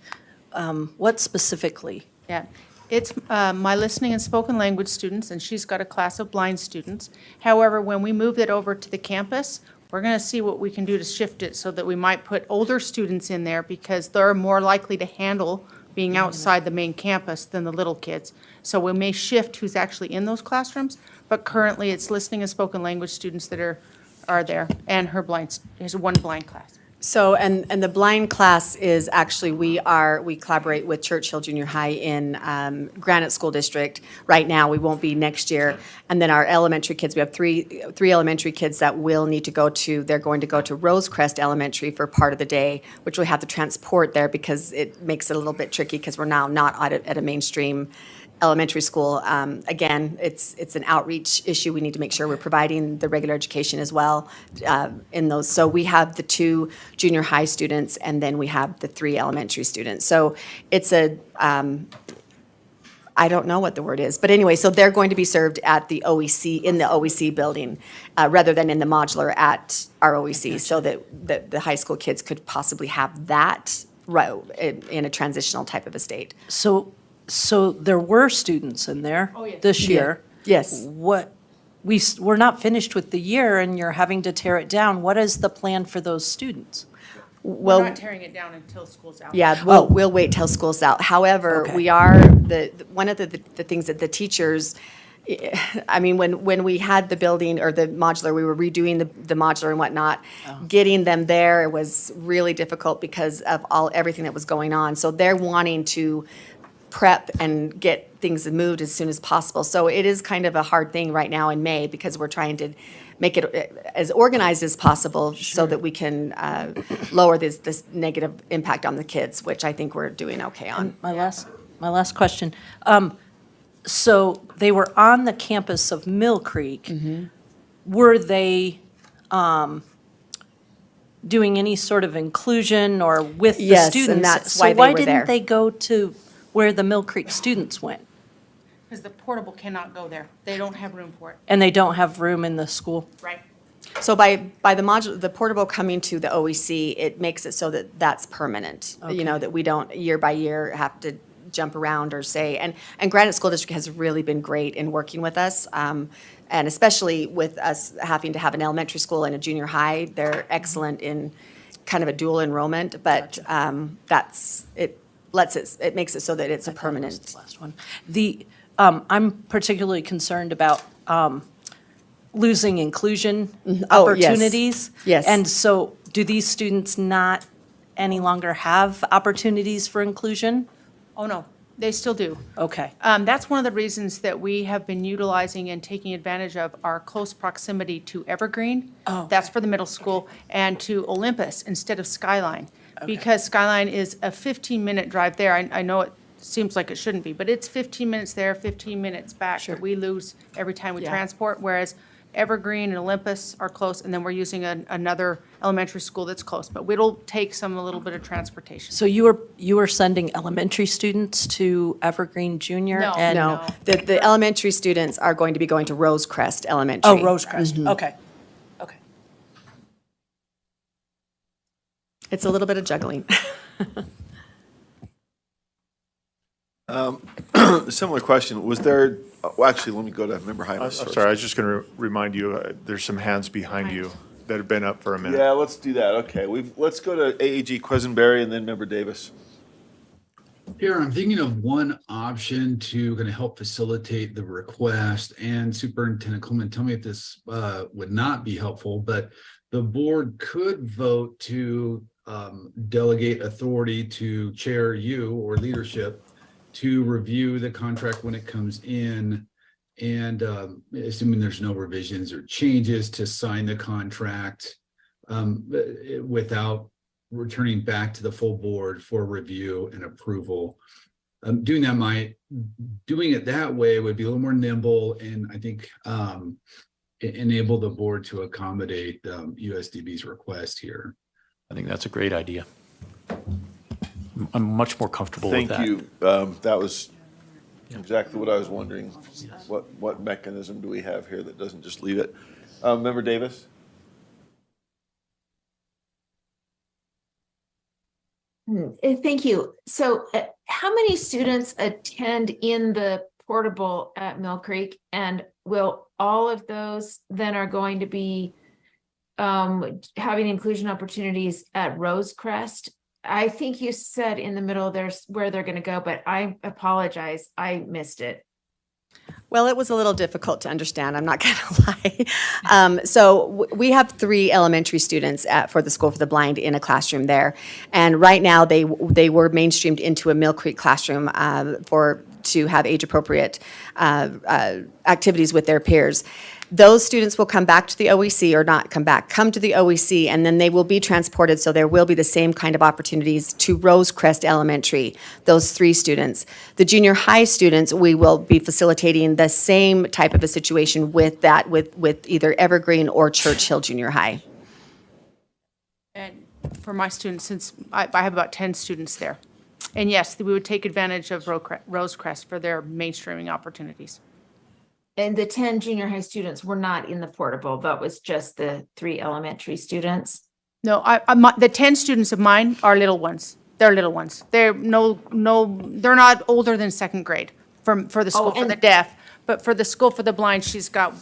what specifically? Yeah, it's my listening and spoken language students, and she's got a class of blind students. However, when we move it over to the campus, we're going to see what we can do to shift it so that we might put older students in there, because they're more likely to handle being outside the main campus than the little kids. So we may shift who's actually in those classrooms, but currently it's listening and spoken language students that are there, and there's one blind class. So, and the blind class is actually, we collaborate with Churchill Junior High in Granite School District. Right now, we won't be next year. And then our elementary kids, we have three elementary kids that will need to they're going to go to Rosecrest Elementary for part of the day, which we have to transport there because it makes it a little bit tricky because we're now not at a mainstream elementary school. Again, it's an outreach issue. We need to make sure we're providing the regular education as well in those. So we have the 2 junior high students, and then we have the 3 elementary students. So it's a, I don't know what the word is, but anyway, so they're going to be served at the OEC, in the OEC building, rather than in the modular at our OEC, so that the high school kids could possibly have that right in a transitional type of a state. So there were students in there this year. Yes. We're not finished with the year and you're having to tear it down. What is the plan for those students? We're not tearing it down until school's out. Yeah, we'll wait till school's out. However, Okay. we are, one of the things that the teachers, I mean, when we had the building or the modular, we were redoing the modular and whatnot, getting them there was really difficult because of everything that was going on. So they're wanting to prep and get things moved as soon as possible. So it is kind of a hard thing right now in May because we're trying to make it as organized as possible so that we can lower this negative impact on the kids, which I think we're doing okay on. My last question. So they were on the campus of Mill Creek. Were they doing any sort of inclusion or with the Yes, and students? that's why they So why were there. didn't they go to where the Mill Creek students went? Because the portable cannot go there. They don't have room for it. And they don't have room in the school? Right. So by the portable coming to the OEC, it makes it so that that's permanent. You know, that we don't year by year have to jump around or say, and Granite School District has really been great in working with us. And especially with us having to have an elementary school and a junior high, they're excellent in kind of a dual enrollment, but it makes it so that it's a permanent. Last one. I'm particularly concerned about losing inclusion Oh, yes. opportunities. Yes. And so do these students not any longer have opportunities for inclusion? Oh, no, they still do. Okay. That's one of the reasons that we have been utilizing and taking advantage of our close proximity to Evergreen. Oh. That's for the middle school, and to Olympus instead of Skyline. Because Skyline is a 15-minute drive there. I know it seems like it shouldn't be, but it's 15 minutes there, 15 minutes back that we lose every time we Yeah. transport, whereas Evergreen and Olympus are close, and then we're using another elementary school that's close. But it'll take a little bit of transportation. So you were sending elementary students to Evergreen Junior? No. and No, the elementary students are going to be going to Rosecrest Elementary. Oh, Rosecrest, okay. Okay. It's a little bit of juggling. Similar question, was there, well, actually, let me go to Member I'm Hymas first. sorry, I was just going to remind you, there's some hands behind you that have been up for a minute. Yeah, let's do that, okay. Let's go to AAG Quisenberry and then Member Davis. Here, I'm thinking of one option to kind of help facilitate the request, and Superintendent Coleman, tell me if this would not be helpful, but the board could vote to delegate authority to chair you or leadership to review the contract when it comes in, and assuming there's no revisions or changes, to sign the contract without returning back to the full board for review and approval. Doing it that way would be a little more nimble, and I think enable the board to accommodate USDB's request here. I think that's a great idea. I'm much more comfortable with that. Thank you. That was exactly what I was wondering. What mechanism do we have here that doesn't just leave it? Member Davis? Thank you. So how many students attend in the portable at Mill Creek? And will all of those then are going to be having inclusion opportunities at Rosecrest? I think you said in the middle there's where they're going to go, but I apologize. I missed it. Well, it was a little difficult to understand, I'm not going to lie. So we have 3 elementary students for the School for the Blind in a classroom there. And right now, they were mainstreamed into a Mill Creek classroom for to have age-appropriate activities with their peers. Those students will come back to the OEC, or not come back, come to the OEC, and then they will be transported, so there will be the same kind of opportunities to Rosecrest Elementary, those 3 students. The junior high students, we will be facilitating the same type of a situation with that, with either Evergreen or Churchill Junior High. And for my students, since I have about 10 students there. And yes, we would take advantage of Rosecrest for their mainstreaming opportunities. And the 10 junior high students were not in the portable. That was just the 3 elementary students. No, the 10 students of mine are little ones. They're little ones. They're they're not older than 2nd grade for the school for the deaf. But for the school for the blind, she's got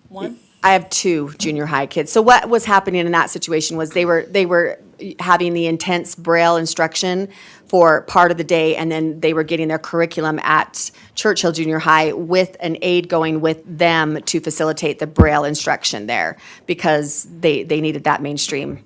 1. I have 2 junior high kids. So what was happening in that situation was they were having the intense Braille instruction for part of the day, and then they were getting their curriculum at Churchill Junior High with an aide going with them to facilitate the Braille instruction there, because they needed that mainstream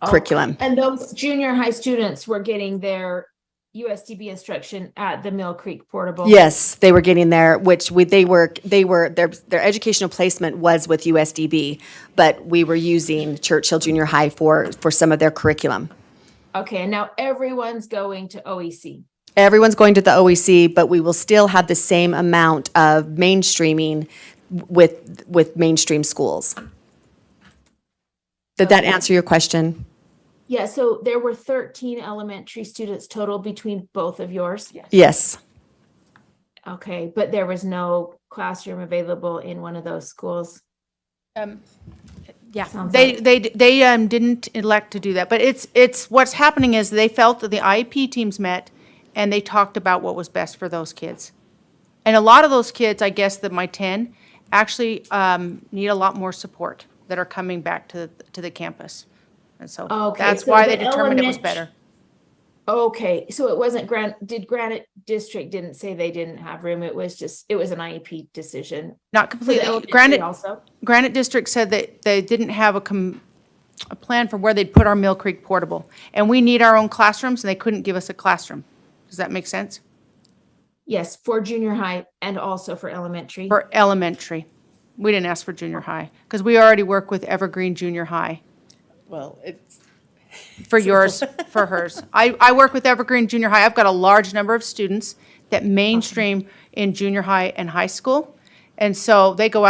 curriculum. And those junior high students were getting their USDB instruction at the Mill Creek portable. Yes, they were getting there, which their educational placement was with USDB, but we were using Churchill Junior High for some of their curriculum. Okay, and now everyone's going to OEC. Everyone's going to the OEC, but we will still have the same amount of mainstreaming with mainstream schools. Did that answer your question? Yeah, so there were 13 elementary students total between both of yours? Yes. Okay, but there was no classroom available in one of those schools? Yeah, Sounds they like- didn't elect to do that, but it's what's happening is they felt that the IEP teams met and they talked about what was best for those kids. And a lot of those kids, I guess that my 10, actually need a lot more support that are coming back to the campus. And so Okay, that's so why the they determined it was element- better. Okay, so it wasn't Granite District didn't say they didn't have room, it was an IEP decision. Not For the completely. elementary Granite, also? Granite District said that they didn't have a plan for where they'd put our Mill Creek portable. And we need our own classrooms, and they couldn't give us a classroom. Does that make sense? Yes, for junior high and also for elementary. For elementary. We didn't ask for junior high, because we already work with Evergreen Junior High. Well, it's. For yours, for hers. I work with Evergreen Junior High. I've got a large number of students that mainstream in junior high and high school. And so they go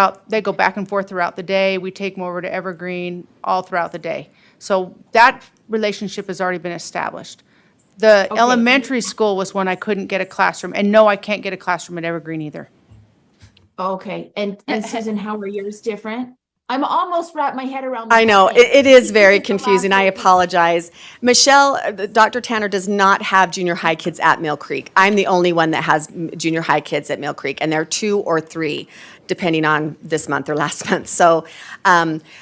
back and forth throughout the day. We take them over to Evergreen all throughout the day. So that relationship has already been established. The elementary school was when I couldn't get a classroom. And no, I can't get a classroom at Evergreen either. Okay, and Susan, how are yours different? I'm almost wrapped my head around. I know, thing. it is very This is the last confusing. I one. apologize. Michelle, Dr. Tanner does not have junior high kids at Mill Creek. I'm the only one that has junior high kids at Mill Creek, and there are 2 or 3, depending on this month or last month. So,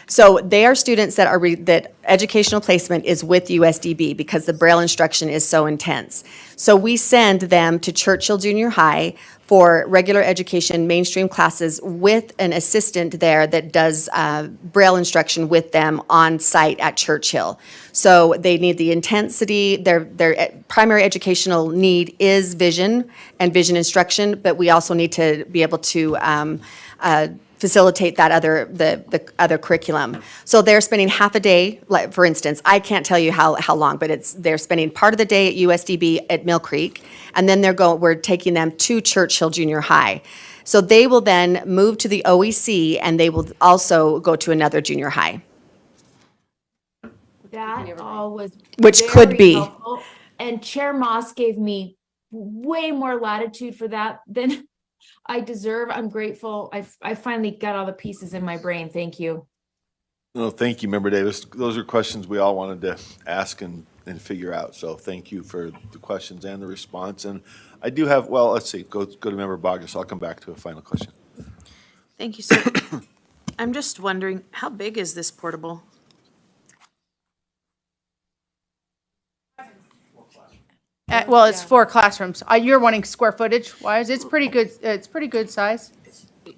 so they are students that that educational placement is with USDB because the Braille instruction is so intense. So we send them to Churchill Junior High for regular education mainstream classes with an assistant there that does Braille instruction with them on site at Churchill. So they need the intensity, their primary educational need is vision and vision instruction, but we also need to be able to facilitate that the other curriculum. So they're spending half a day, like for instance, I can't tell you how long, but they're spending part of the day at USDB at Mill Creek, and then we're taking them to Churchill Junior High. So they will then move to the OEC, and they will also go to another junior high. That all was. Which could very be. helpful. And Chair Moss gave me way more latitude for that than I deserve. I'm grateful. I finally got all the pieces in my brain. Thank you. No, thank you, Member Davis. Those are questions we all wanted to ask and figure out. So thank you for the questions and the response. And I do have, well, let's see, go to Member Bogus. I'll come back to a final question. Thank you, sir. I'm just wondering, how big is this portable? Well, it's 4 classrooms. You're wanting square footage wise. It's pretty good. It's pretty good size.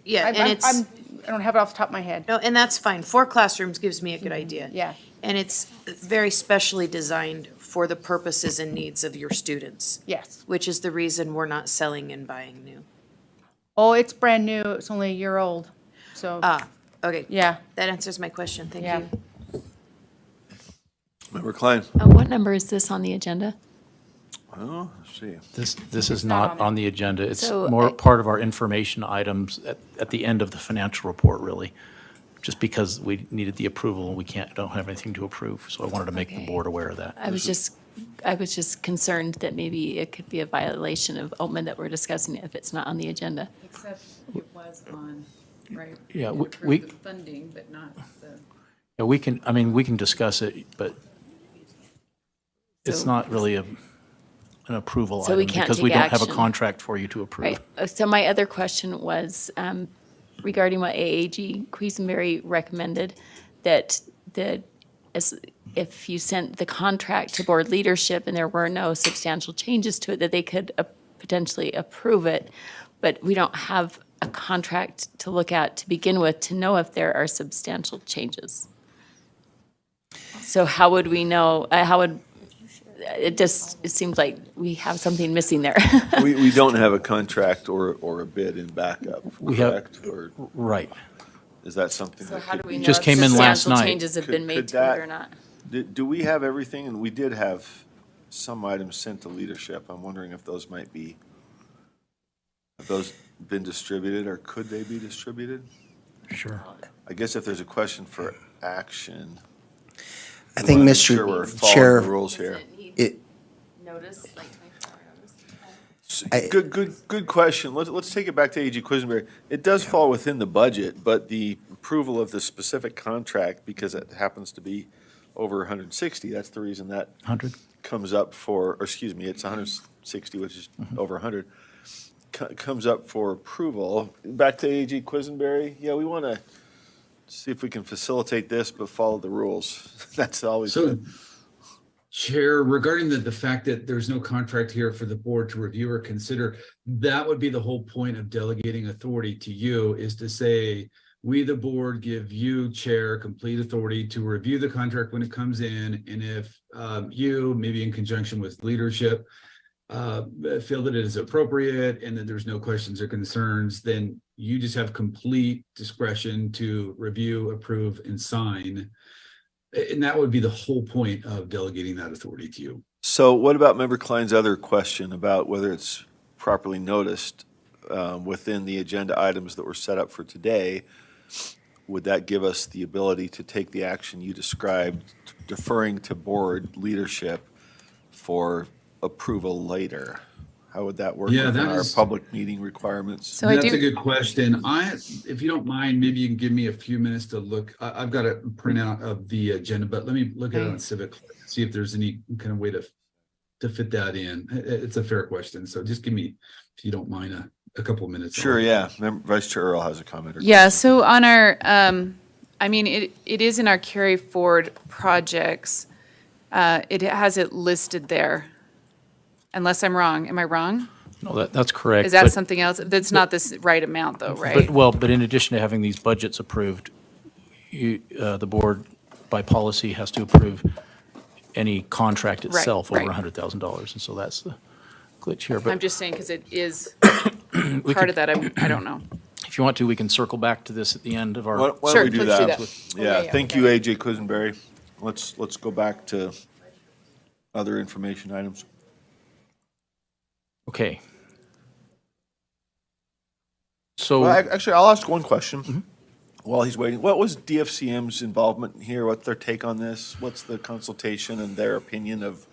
Yeah, and it's, I don't have it off the top of my head. no, and that's fine. 4 classrooms gives me a good idea. Yeah. And it's very specially designed for the purposes and needs of your students, Yes. which is the reason we're not selling and buying new. Oh, it's brand new. It's only a year old. So, Okay. yeah. That answers my question. Thank Yeah. you. Member Klein? What number is this on the agenda? Oh, let's see. This is not on the agenda. It's So, more part of our information items at the end of the financial report, really. Just because we needed the approval, we don't have anything to approve, so I wanted to make the Okay. board aware of that. I was just concerned that maybe it could be a violation of OMA that we're discussing if it's not on the agenda. Except it was on, right? Yeah, You we- approved the funding, but not the. Yeah, we can discuss it, but it's So- not really an approval So we item can't because we take don't have a action. contract for you to approve. Right. So my other question was regarding what AAG Quisenberry recommended, that if you sent the contract to board leadership and there were no substantial changes to it, that they could potentially approve it. But we don't have a contract to look at to begin with to know if there are substantial changes. So how would we know, it seems like we have something missing there. We don't have a contract or a bid in backup, We have- correct? Or Right. is that something So that how do could we be? know Just if came in last substantial night. changes have been made Could to it or that- not? Do we have everything? And we did have some items sent to leadership. I'm wondering if those might be, have those been distributed or could they be distributed? Sure. I guess if there's a question for action. I think, we wanna make sure we're Mr. following Chair, the rules here. it, Notice, like 24-hour notice? Good question. Let's take it back to AG Quisenberry. It does fall within the budget, but the approval of the specific contract, because it happens to be over 160, that's the reason that 100? comes up for, or excuse me, it's 160, which is over 100, comes up for approval. Back to AG Quisenberry, yeah, we want to see if we can facilitate this, but follow the rules. That's always So, good. Chair, regarding the fact that there's no contract here for the board to review or consider, that would be the whole point of delegating authority to you, is to say, we, the board, give you, Chair, complete authority to review the contract when it comes in. And if you, maybe in conjunction with leadership, feel that it is appropriate and that there's no questions or concerns, then you just have complete discretion to review, approve, and sign. And that would be the whole point of delegating that authority to you. So what about Member Klein's other question about whether it's properly noticed within the agenda items that were set up for today? Would that give us the ability to take the action you described, deferring to board leadership for approval later? How would that work Yeah, within that our is- public meeting requirements? So I That's do- a good question. If you don't mind, maybe you can give me a few minutes to look. I've got a printout of the agenda, but let me look at it on Civic, see if there's any kind of way to fit that in. It's a fair question. So just give me, if you don't mind, a couple of minutes. Sure, yeah. Vice Chair Earl has a comment. or Yeah, question. so on our, I mean, it is in our carry forward projects. It has it listed there. Unless I'm wrong. Am I wrong? No, that's correct. Is that but- something else? That's not this right amount though, right? But in addition to having these budgets approved, the board by policy has to approve any contract Right, itself over right. $100,000. And so that's the glitch here. I'm But just saying, because it is we part could- of that. I don't know. if you want to, we can circle back to this at the end of our. Why Sure, don't we do let's do that? that. Yeah, Yeah, thank you, AJ Quisenberry. Let's go back to other information items. Okay. So. Well, actually, I'll ask one question while he's waiting. What was DFCM's involvement here? What's their take on this? What's the consultation and their opinion of?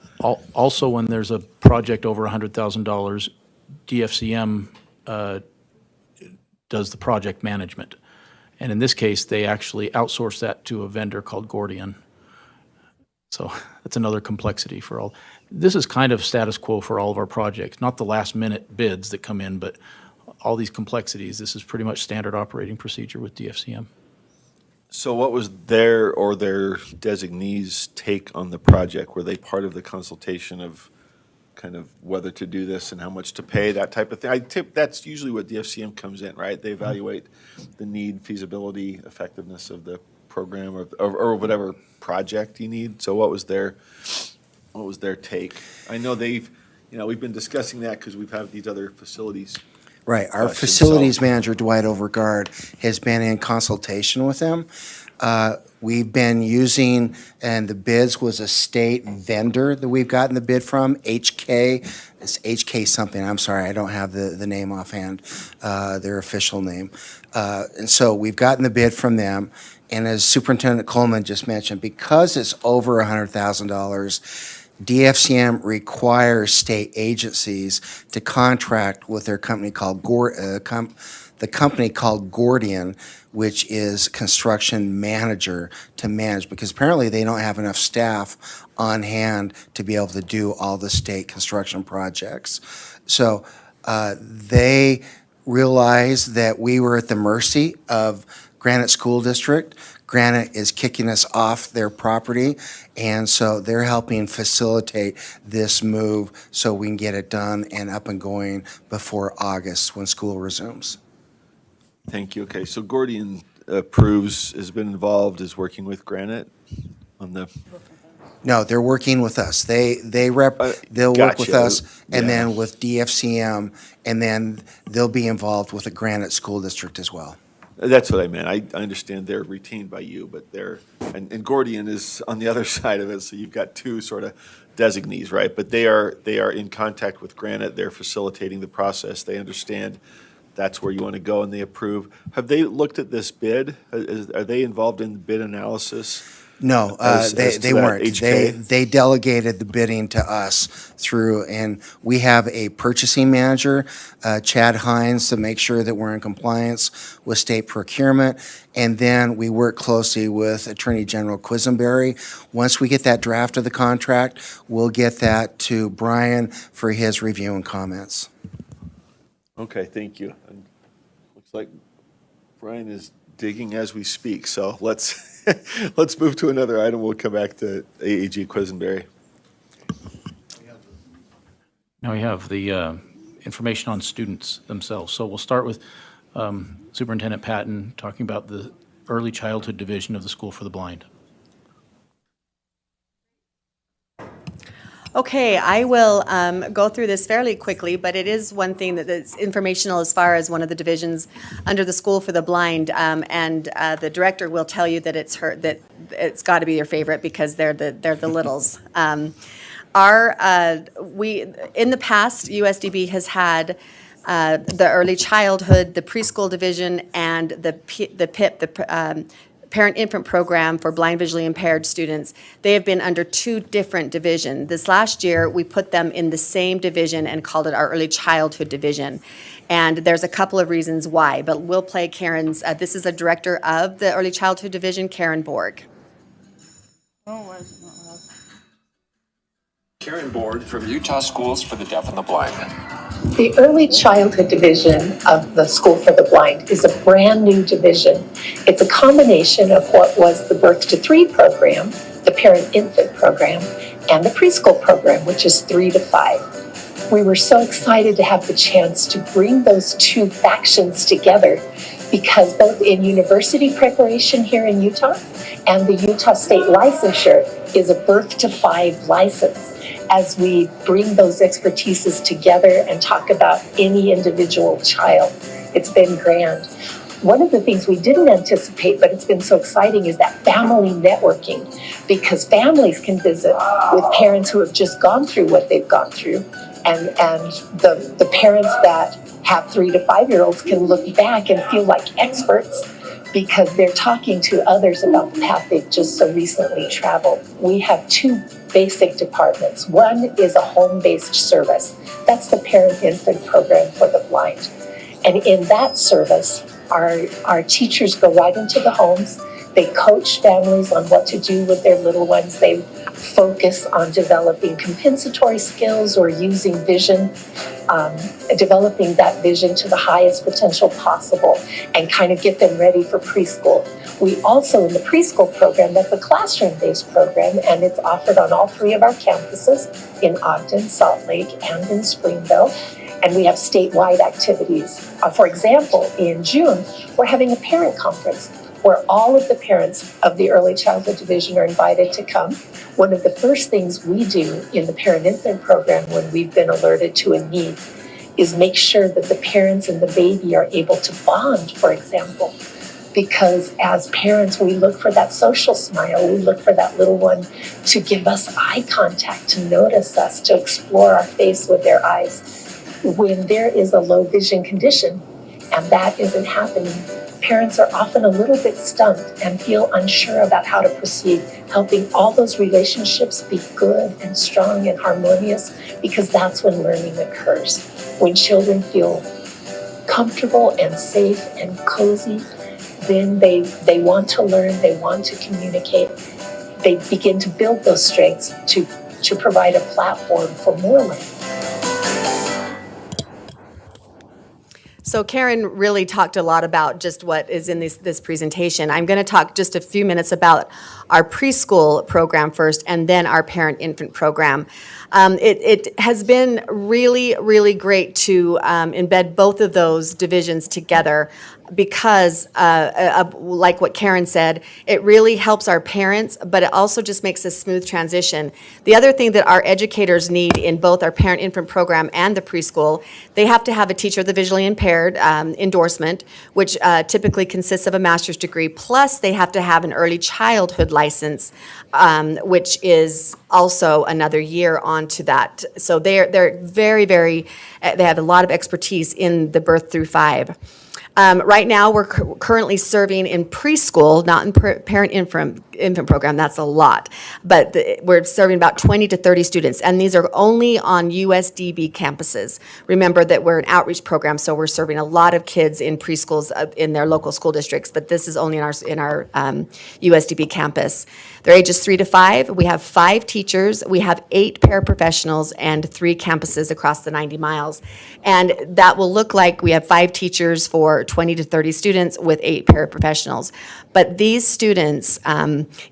Also, when there's a project over $100,000, DFCM does the project management. And in this case, they actually outsource that to a vendor called Gordian. So that's another complexity for all. This is kind of status quo for all of our projects, not the last minute bids that come in, but all these complexities. This is pretty much standard operating procedure with DFCM. So what was their or their designees' take on the project? Were they part of the consultation of kind of whether to do this and how much to pay, that type of thing? That's usually what DFCM comes in, right? They evaluate the need, feasibility, effectiveness of the program or whatever project you need. So what was their what was their take? I know they've, we've been discussing that because we've had these other facilities. Right. Our questions, facilities so- manager, Dwight Overgard, has been in consultation with them. We've been using, and the bids was a state vendor that we've gotten the bid from, HK. It's HK something. I'm sorry, I don't have the name offhand, their official name. And so we've gotten the bid from them. And as Superintendent Coleman just mentioned, because it's over $100,000, DFCM requires state agencies to contract with their company called Gordian, which is construction manager to manage, because apparently they don't have enough staff on hand to be able to do all the state construction projects. So they realized that we were at the mercy of Granite School District. Granite is kicking us off their property, and so they're helping facilitate this move so we can get it done and up and going before August when school resumes. Thank you. Okay, so Gordian approves, has been involved, is working with Granite on the, No, they're working with us. They'll work with gotcha. us, and Yeah. then with DFCM, and then they'll be involved with the Granite School District as well. that's what I meant. I understand they're retained by you, but and Gordian is on the other side of it, so you've got two sort of designees, right? But they are in contact with Granite. They're facilitating the process. They understand that's where you want to go, and they approve. Have they looked at this bid? Are they involved in the bid analysis? No, As they to that weren't. HK? They delegated the bidding to us through, and we have a purchasing manager, Chad Hines, to make sure that we're in compliance with state procurement. And then we work closely with Attorney General Quisenberry. Once we get that draft of the contract, we'll get that to Brian for his review and comments. Okay, thank you. And looks like Brian is digging as we speak, so let's let's move to another item. We'll come back to AAG Quisenberry. Now we have the information on students themselves. So we'll start with Superintendent Patton talking about the Early Childhood Division of the School for the Blind. Okay, I will go through this fairly quickly, but it is one thing that is informational as far as one of the divisions under the School for the Blind, and the director will tell you that it's got to be your favorite because they're the littles. In the past, USDB has had the early childhood, the preschool division, and the PIP, the Parent-Infant Program for blind visually impaired students. They have been under two different divisions. This last year, we put them in the same division and called it our Early Childhood Division. And there's a couple of reasons why, but we'll play Karen's, this is a director of the Early Childhood Division, Karen Borg. Karen Borg from Utah Schools for the Deaf and the Blind. The Early Childhood Division of the School for the Blind is a brand new division. It's a combination of what was the Birth to 3 program, the Parent-Infant Program, and the preschool program, which is 3 to 5. We were so excited to have the chance to bring those two factions together because both in university preparation here in Utah and the Utah State licensure is a Birth to 5 license. As we bring those expertises together and talk about any individual child, it's been grand. One of the things we didn't anticipate, but it's been so exciting, is that family networking, because families can visit with parents who have just gone through what they've gone through, and the parents that have 3 to 5-year-olds can look back and feel like experts because they're talking to others about the path they've just so recently traveled. We have two basic departments. One is a home-based service. That's the Parent-Infant Program for the Blind. And in that service, our teachers go right into the homes. They coach families on what to do with their little ones. They focus on developing compensatory skills or using vision, developing that vision to the highest potential possible and kind of get them ready for preschool. We also, in the preschool program, that's a classroom-based program, and it's offered on all 3 of our campuses in Ogden, Salt Lake, and in Springville. And we have statewide activities. For example, in June, we're having a parent conference where all of the parents of the early childhood division are invited to come. One of the first things we do in the parent-infant program when we've been alerted to a need is make sure that the parents and the baby are able to bond, for example. Because as parents, we look for that social smile. We look for that little one to give us eye contact, to notice us, to explore our face with their eyes. When there is a low vision condition and that isn't happening, parents are often a little bit stunned and feel unsure about how to proceed, helping all those relationships be good and strong and harmonious, because that's when learning occurs. When children feel comfortable and safe and cozy, then they want to learn, they want to communicate, they begin to build those strengths to provide a platform for more learning. So Karen really talked a lot about just what is in this presentation. I'm going to talk just a few minutes about our preschool program first, and then our parent-infant program. It has been really, really great to embed both of those divisions together, because like what Karen said, it really helps our parents, but it also just makes a smooth transition. The other thing that our educators need in both our parent-infant program and the preschool, they have to have a teacher of the visually impaired endorsement, which typically consists of a master's degree, plus they have to have an early childhood license, which is also another year onto that. So they're very, very, they have a lot of expertise in the birth through 5. Right now, we're currently serving in preschool, not in parent-infant program, that's a lot. But we're serving about 20 to 30 students, and these are only on USDB campuses. Remember that we're an outreach program, so we're serving a lot of kids in preschools in their local school districts, but this is only in our USDB campus. Their ages 3 to 5. We have 5 teachers. We have 8 paraprofessionals and 3 campuses across the 90 miles. And that will look like we have 5 teachers for 20 to 30 students with 8 paraprofessionals. But these students,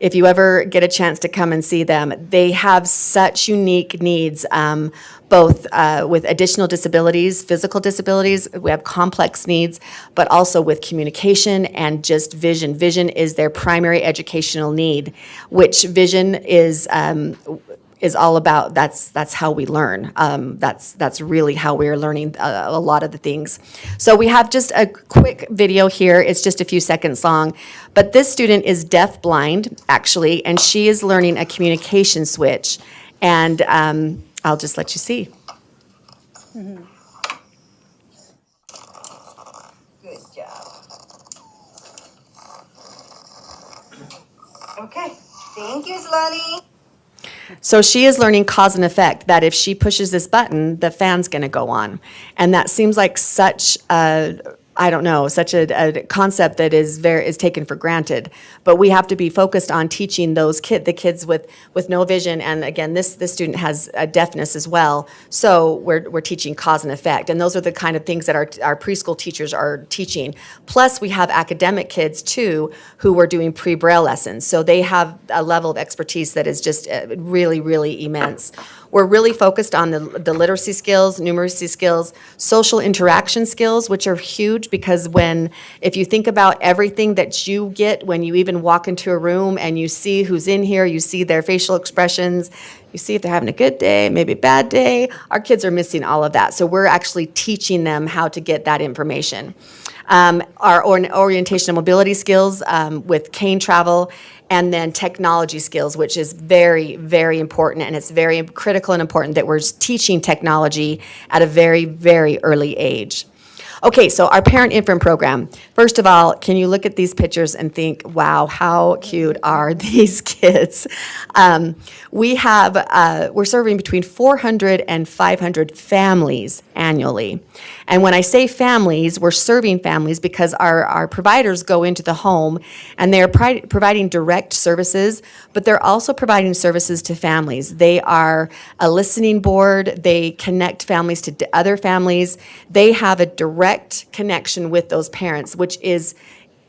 if you ever get a chance to come and see them, they have such unique needs, both with additional disabilities, physical disabilities, we have complex needs, but also with communication and just vision. Vision is their primary educational need, which vision is all about. That's how we learn. That's really how we're learning a lot of the things. So we have just a quick video here. It's just a few seconds long, but this student is deaf-blind, actually, and she is learning a communication switch. And I'll just let you see. Good job. Okay, thank you, Zlani. So she is learning cause and effect, that if she pushes this button, the fan's going to go on. And that seems like such a, I don't know, such a concept that is taken for granted. But we have to be focused on teaching the kids with no vision. And again, this student has a deafness as well. So we're teaching cause and effect. And those are the kind of things that our preschool teachers are teaching. Plus, we have academic kids too who are doing pre-Braille lessons. So they have a level of expertise that is just really, really immense. We're really focused on the literacy skills, numeracy skills, social interaction skills, which are huge, because if you think about everything that you get when you even walk into a room and you see who's in here, you see their facial expressions, you see if they're having a good day, maybe a bad day, our kids are missing all of that. So we're actually teaching them how to get that information. Our orientation and mobility skills with cane travel, and then technology skills, which is very, very important, and it's very critical and important that we're teaching technology at a very, very early age. Okay, so our parent-infant program. First of all, can you look at these pictures and think, wow, how cute are these kids? We're serving between 400 and 500 families annually. And when I say families, we're serving families because our providers go into the home and they're providing direct services, but they're also providing services to families. They are a listening board. They connect families to other families. They have a direct connection with those parents, which is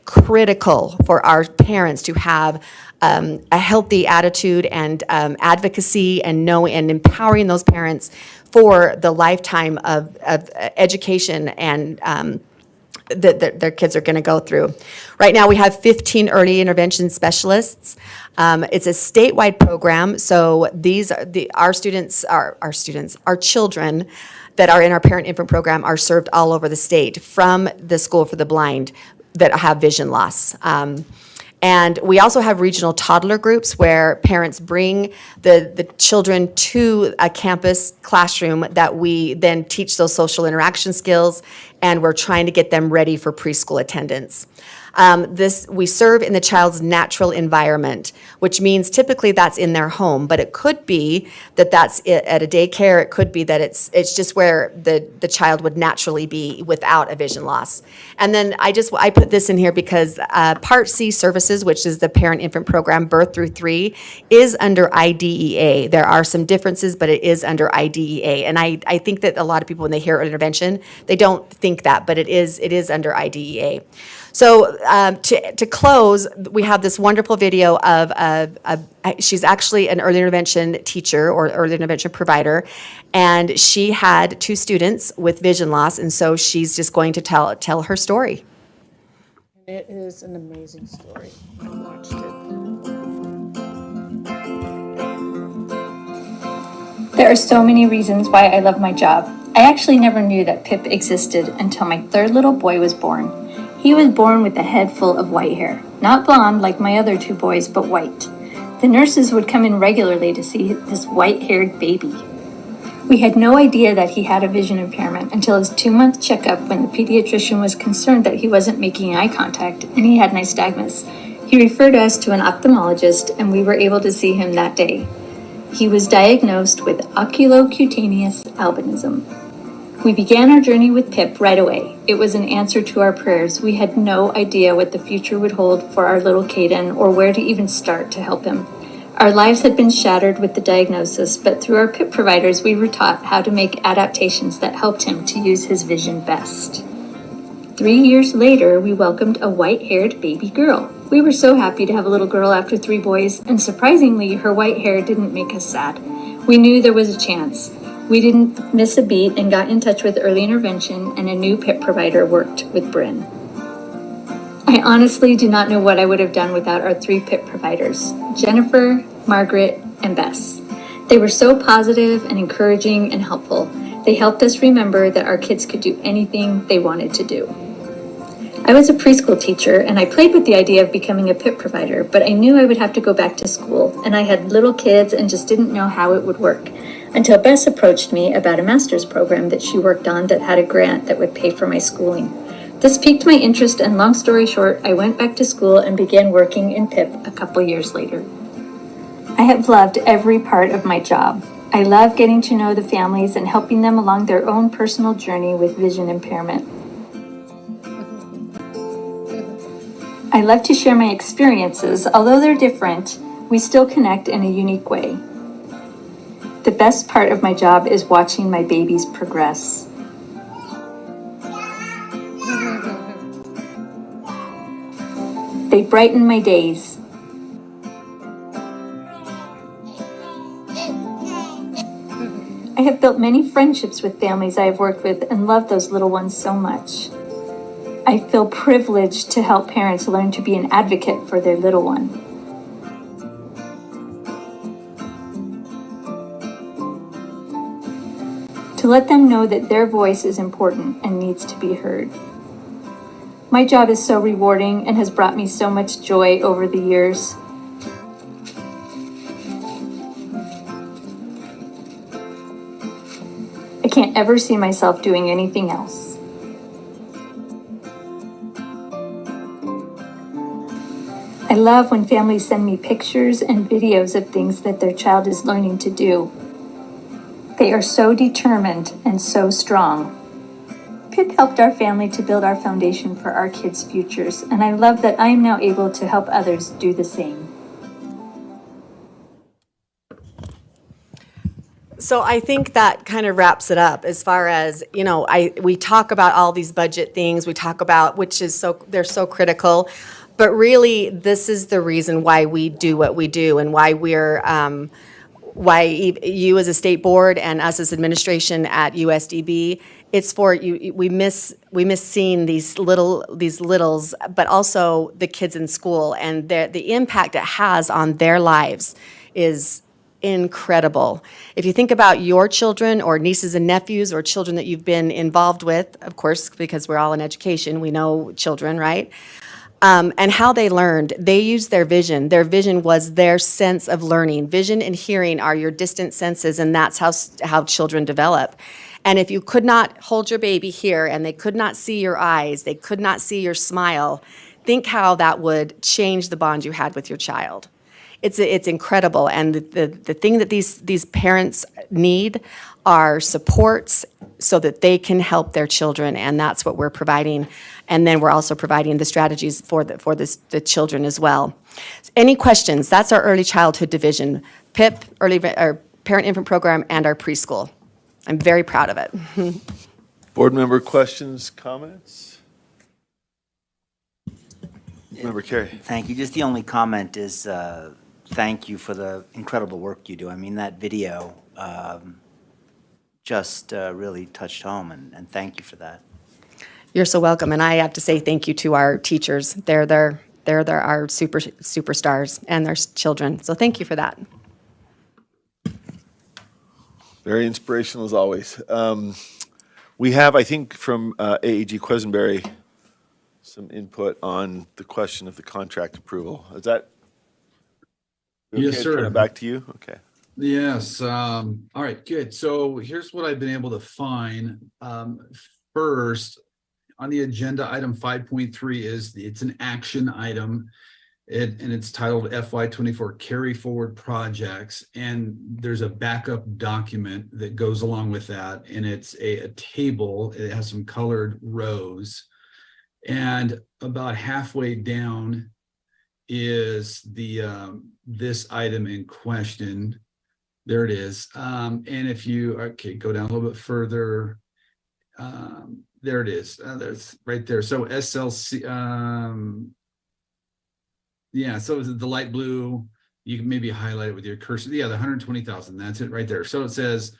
critical for our parents to have a healthy attitude and advocacy and empowering those parents for the lifetime of education and that their kids are going to go through. Right now, we have 15 early intervention specialists. It's a statewide program, so these are our children that are in our parent infant program are served all over the state from the School for the Blind that have vision loss. And we also have regional toddler groups where parents bring the children to a campus classroom that we then teach those social interaction skills, and we're trying to get them ready for preschool attendance. We serve in the child's natural environment, which means typically that's in their home, but it could be that that's at a daycare. It could be that it's just where the child would naturally be without a vision loss. And then I put this in here because Part C services, which is the parent infant program birth through 3, is under IDEA. There are some differences, but it is under IDEA. And I think that a lot of people, when they hear intervention, they don't think that, but it is under IDEA. So to close, we have this wonderful video of she's actually an early intervention teacher or early intervention provider, and she had 2 students with vision loss, and so she's just going to tell her story. It is an amazing story. I watched it. There are so many reasons why I love my job. I actually never knew that PIP existed until my 3rd little boy was born. He was born with a head full of white hair. Not blonde like my other 2 boys, but white. The nurses would come in regularly to see this white-haired baby. We had no idea that he had a vision impairment until his 2-month checkup when the pediatrician was concerned that he wasn't making eye contact and he had nystagmus. He referred us to an ophthalmologist and we were able to see him that day. He was diagnosed with oculocutaneous albinism. We began our journey with PIP right away. It was an answer to our prayers. We had no idea what the future would hold for our little Caden or where to even start to help him. Our lives had been shattered with the diagnosis, but through our PIP providers, we were taught how to make adaptations that helped him to use his vision best. 3 years later, we welcomed a white-haired baby girl. We were so happy to have a little girl after 3 boys, and surprisingly, her white hair didn't make us sad. We knew there was a chance. We didn't miss a beat and got in touch with early intervention, and a new PIP provider worked with Bryn. I honestly do not know what I would have done without our 3 PIP providers, Jennifer, Margaret, and Bess. They were so positive and encouraging and helpful. They helped us remember that our kids could do anything they wanted to do. I was a preschool teacher and I played with the idea of becoming a PIP provider, but I knew I would have to go back to school, and I had little kids and just didn't know how it would work. Until Bess approached me about a master's program that she worked on that had a grant that would pay for my schooling. This piqued my interest, and long story short, I went back to school and began working in PIP a couple years later. I have loved every part of my job. I love getting to know the families and helping them along their own personal journey with vision impairment. I love to share my experiences. Although they're different, we still connect in a unique way. The best part of my job is watching my babies progress. They brighten my days. I have built many friendships with families I have worked with and love those little ones so much. I feel privileged to help parents learn to be an advocate for their little one. To let them know that their voice is important and needs to be heard. My job is so rewarding and has brought me so much joy over the years. I can't ever see myself doing anything else. I love when families send me pictures and videos of things that their child is learning to do. They are so determined and so strong. PIP helped our family to build our foundation for our kids' futures, and I love that I am now able to help others do the same. So I think that kind of wraps it up as far as, we talk about all these budget things, we talk about, they're so critical, but really this is the reason why we do what we do and why you as a state board and us as administration at USDB, it's for you, we miss seeing these littles, but also the kids in school, and the impact it has on their lives is incredible. If you think about your children or nieces and nephews or children that you've been involved with, of course, because we're all in education, we know children, right? And how they learned. They used their vision. Their vision was their sense of learning. Vision and hearing are your distant senses, and that's how children develop. And if you could not hold your baby here and they could not see your eyes, they could not see your smile, think how that would change the bond you had with your child. It's incredible, and the thing that these parents need are supports so that they can help their children, and that's what we're providing. And then we're also providing the strategies for the children as well. Any questions? That's our early childhood division, PIP, or Parent Infant Program, and our preschool. I'm very proud of it. Board member questions, comments? Member Carey. Thank you. Just the only comment is, thank you for the incredible work you do. I mean, that video just really touched home, and thank you for that. You're so welcome, and I have to say thank you to our teachers. They're our superstars and their children. So thank you for that. Very inspirational as always. We have, I think, from AAG Quisenberry, some input on the question of the contract approval. Is that? Yes, okay, sir. Turn it back to you. Okay. Yes. All right, good. So here's what I've been able to find. First, on the agenda, item 5.3 it's an action item. And it's titled FY24 Carry Forward Projects. And there's a backup document that goes along with that. And it's a table. It has some colored rows. And about halfway down is this item in question. There it is. And if you, go down a little bit further. There it is. That's right there. So SLC, yeah, so the light blue, you can maybe highlight it with your cursor. Yeah, the 120,000, that's it right there. So it says,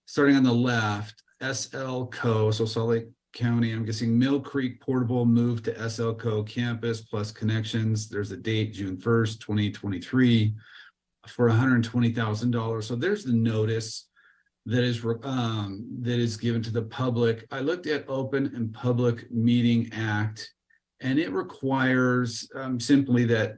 starting on the left, SLCO, so Salt Lake County, I'm guessing Mill Creek Portable moved to SLCO campus plus connections. There's a date, June 1st, 2023, for $120,000. So there's the notice that is given to the public. I looked at Open and Public Meeting Act, and it requires simply that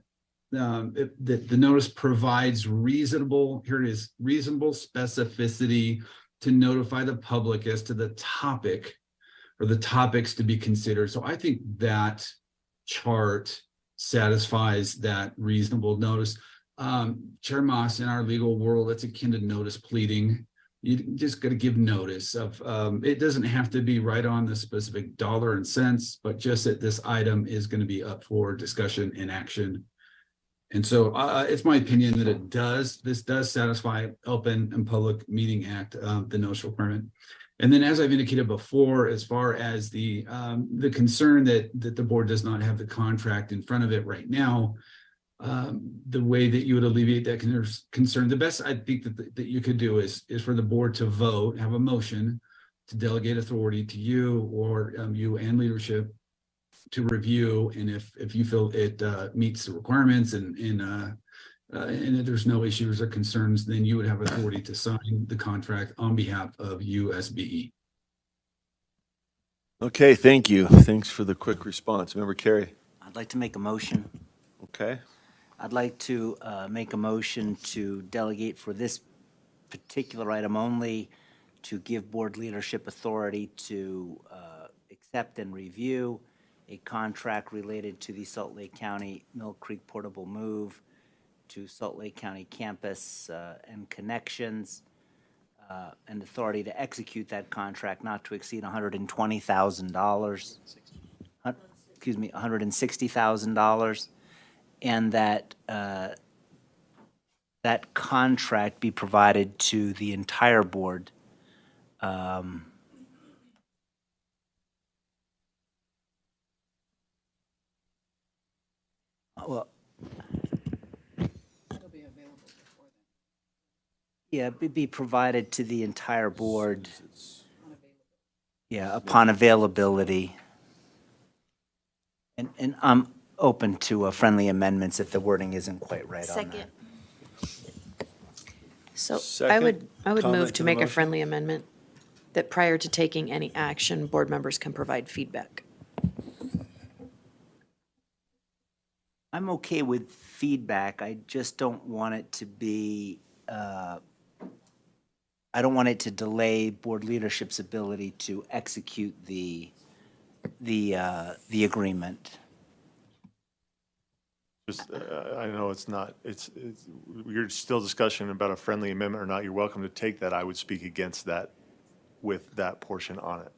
the notice provides reasonable specificity to notify the public as to the topic or the topics to be considered. So I think that chart satisfies that reasonable notice. Chair Moss, in our legal world, it's akin to notice pleading. You just got to give notice of, it doesn't have to be right on the specific dollar and cents, but just that this item is going to be up for discussion and action. And so it's my opinion that this does satisfy Open and Public Meeting Act, the notice requirement. And then, as I've indicated before, as far as the concern that the board does not have the contract in front of it right now, the way that you would alleviate that concern, the best I think that you could do is for the board to vote, have a motion to delegate authority to you or you and leadership to review, and if you feel it meets the requirements and if there's no issues or concerns, then you would have authority to sign the contract on behalf of USBE. Okay, thank you. Thanks for the quick response. Member Carey. I'd like to make a motion. Okay. I'd like to make a motion to delegate for this particular item only to give board leadership authority to accept and review a contract related to the Salt Lake County Mill Creek Portable Move to Salt Lake County campus and connections, and authority to execute that contract not to exceed $120,000. Excuse me, $160,000. And that that contract be provided to the entire board. Well, Yeah, be provided to the entire board. Yeah, upon availability. And I'm open to friendly amendments if the wording isn't quite right on that. Second. So I Second would comment move to to the make a motion? friendly amendment that prior to taking any action, board members can provide feedback. I'm okay with feedback. I just don't want it to be, I don't want it to delay board leadership's ability to execute the agreement. Just, I know it's not, you're still discussing about a friendly amendment or not. You're welcome to take that. I would speak against that with that portion on it.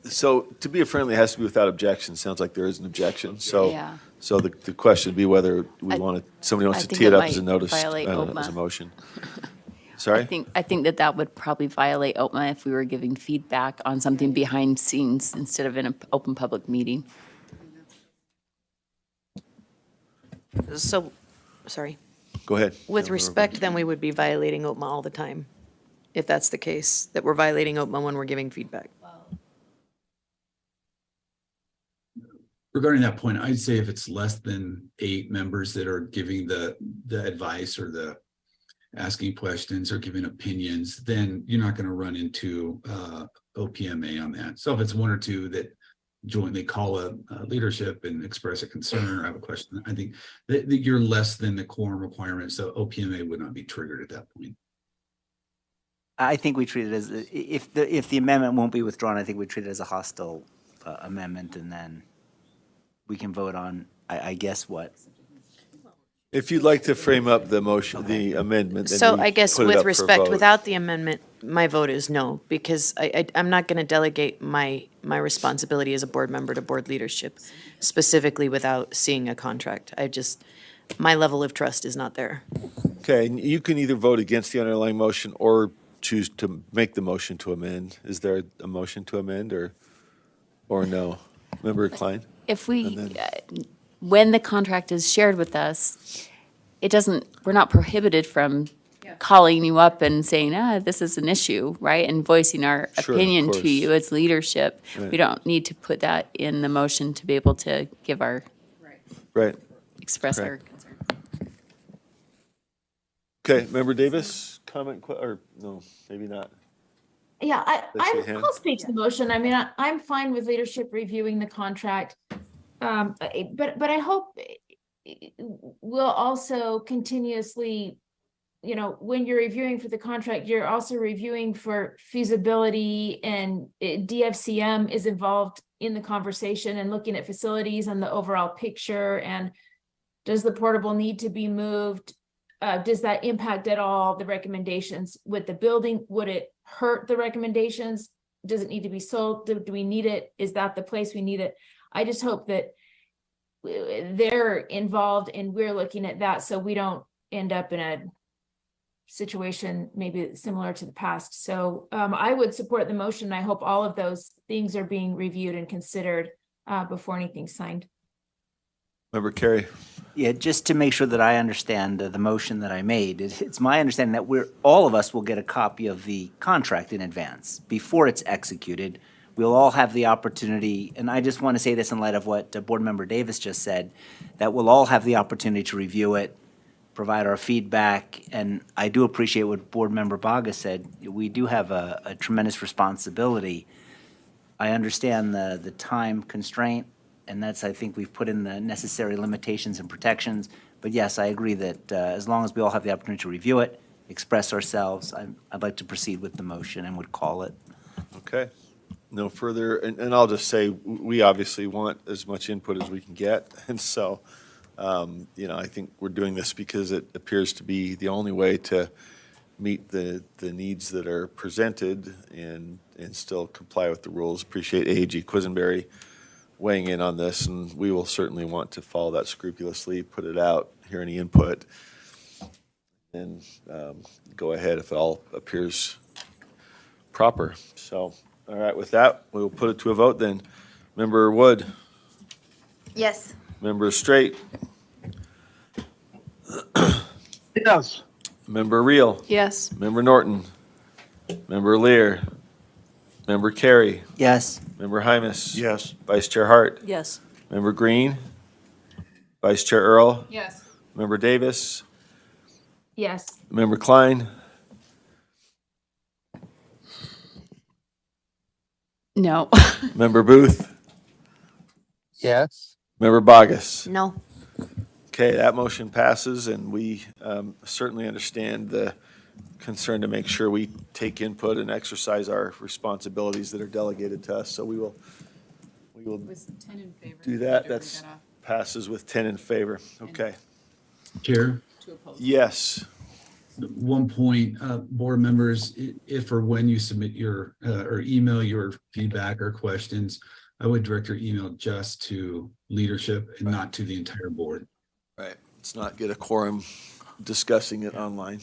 So to be a friendly, it has to be without objection. Sounds like there is an objection. So, Yeah. so the question would be whether we want to, somebody wants I to think tee it it up as a might notice, violate as a OPMA. motion. I Sorry? think that would probably violate OPMA if we were giving feedback on something behind scenes instead of in an open public meeting. So, sorry. Go ahead. With Councilmember respect, then we would be violating OPMA all the time, if that's the case, that we're violating OPMA when we're giving feedback. Regarding that point, I'd say if it's less than 8 members that are giving the advice or the asking questions or giving opinions, then you're not going to run into OPMA on that. So if it's 1 or 2 that jointly call a leadership and express a concern or have a question, I think that you're less than the quorum requirement, so OPMA would not be triggered at that point. I think we treat it as, if the amendment won't be withdrawn, I think we treat it as a hostile amendment, and then we can vote on, I guess, what. If you'd like to frame up the motion, the amendment, then So we I guess put it with up for respect, vote. without the amendment, my vote is no, because I'm not going to delegate my responsibility as a board member to board leadership, specifically without seeing a contract. My level of trust is not there. Okay, and you can either vote against the underlying motion or choose to make the motion to amend. Is there a motion to amend or no? Member Klein? If we, And when the contract is shared with us, we're not prohibited from calling you up and saying, this is an issue, right? And voicing our Sure, of opinion course. to you as leadership. Right. We don't need to put that in the motion to be able to give Right. express our Correct. concern. Okay, Member Davis, comment, or no, maybe not. Yeah, Let's see, Han. I'll speak to the motion. I mean, I'm fine with leadership reviewing the contract. But I hope we'll also continuously, when you're reviewing for the contract, you're also reviewing for feasibility, and DFCM is involved in the conversation and looking at facilities and the overall picture. And does the portable need to be moved? Does that impact at all the recommendations with the building? Would it hurt the recommendations? Does it need to be sold? Do we need it? Is that the place we need it? I just hope that they're involved and we're looking at that, so we don't end up in a situation maybe similar to the past. So I would support the motion. I hope all of those things are being reviewed and considered before anything's signed. Member Carey? Yeah, just to make sure that I understand the motion that I made, it's my understanding that all of us will get a copy of the contract in advance before it's executed. We'll all have the opportunity, and I just want to say this in light of what Board Member Davis just said, that we'll all have the opportunity to review it, provide our feedback, and I do appreciate what Board Member Baga said. We do have a tremendous responsibility. I understand the time constraint, and that's, I think we've put in the necessary limitations and protections. But yes, I agree that as long as we all have the opportunity to review it, express ourselves, I'd like to proceed with the motion and would call it. Okay. No further, and I'll just say, we obviously want as much input as we can get. And so, I think we're doing this because it appears to be the only way to meet the needs that are presented and still comply with the rules. Appreciate AG Quisenberry weighing in on this, and we will certainly want to follow that scrupulously, put it out, hear any input, and go ahead if it all appears proper. So, all right, with that, we will put it to a vote then. Member Wood? Yes. Member Straight? Yes. Member Reel. Yes. Member Norton. Member Lear. Member Carey. Yes. Member Hymus. Yes. Vice Chair Hart. Yes. Member Green. Vice Chair Earl. Yes. Member Davis. Yes. Member Klein. No. Member Booth. Yes. Member Bogus. No. Okay, that motion passes, and we certainly understand the concern to make sure we take input and exercise our responsibilities that are delegated to us. So we will Was 10 in favor. do that. That's passes with 10 in favor. Okay. Chair, Yes. one point, board members, if or when you submit your, or email your feedback or questions, I would direct your email just to leadership and not to the entire board. Right. Let's not get a quorum discussing it online.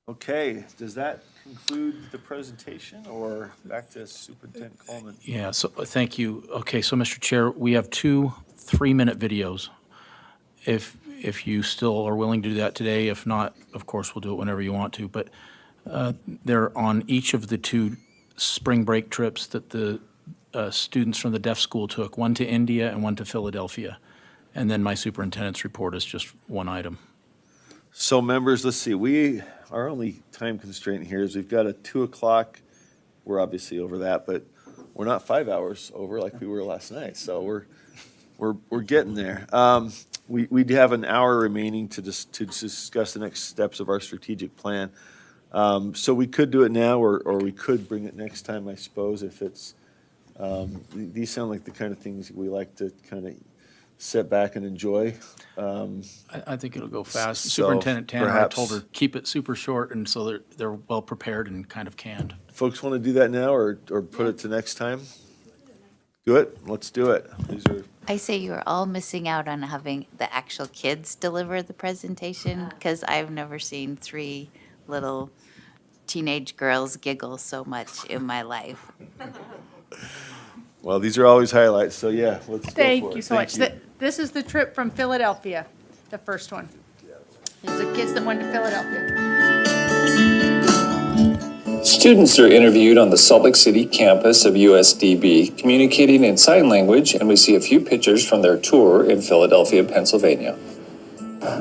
Okay, does that conclude the presentation, or back to Superintendent Coleman? Yeah, so thank you. Okay, so Mr. Chair, we have 2 3-minute videos. If you still are willing to do that today, if not, of course, we'll do it whenever you want to. But they're on each of the 2 spring break trips that the students from the deaf school took, one to India and one to Philadelphia. And then my superintendent's report is just one item. So members, let's see, our only time constraint here is we've got a 2 o'clock. We're obviously over that, but we're not 5 hours over like we were last night. So we're getting there. We do have an hour remaining to discuss the next steps of our strategic plan. So we could do it now, or we could bring it next time, I suppose, if it's, these sound like the kind of things we like to kind of sit back and enjoy. I think it'll go fast. So Superintendent Tanner, I perhaps- told her, keep it super short, and so they're well prepared and kind of canned. Folks want to do that now, or put it to next time? Do it, let's do it. These are, I say you're all missing out on having the actual kids deliver the presentation, because I've never seen 3 little teenage girls giggle so much in my life. well, these are always highlights, so yeah, let's go for it. Thank you so Thank much. This is the trip from Philadelphia, the first one. These are the kids that went to Philadelphia. Students are interviewed on the Salt Lake City campus of USDB, communicating in sign language, and we see a few pictures from their tour in Philadelphia, Pennsylvania.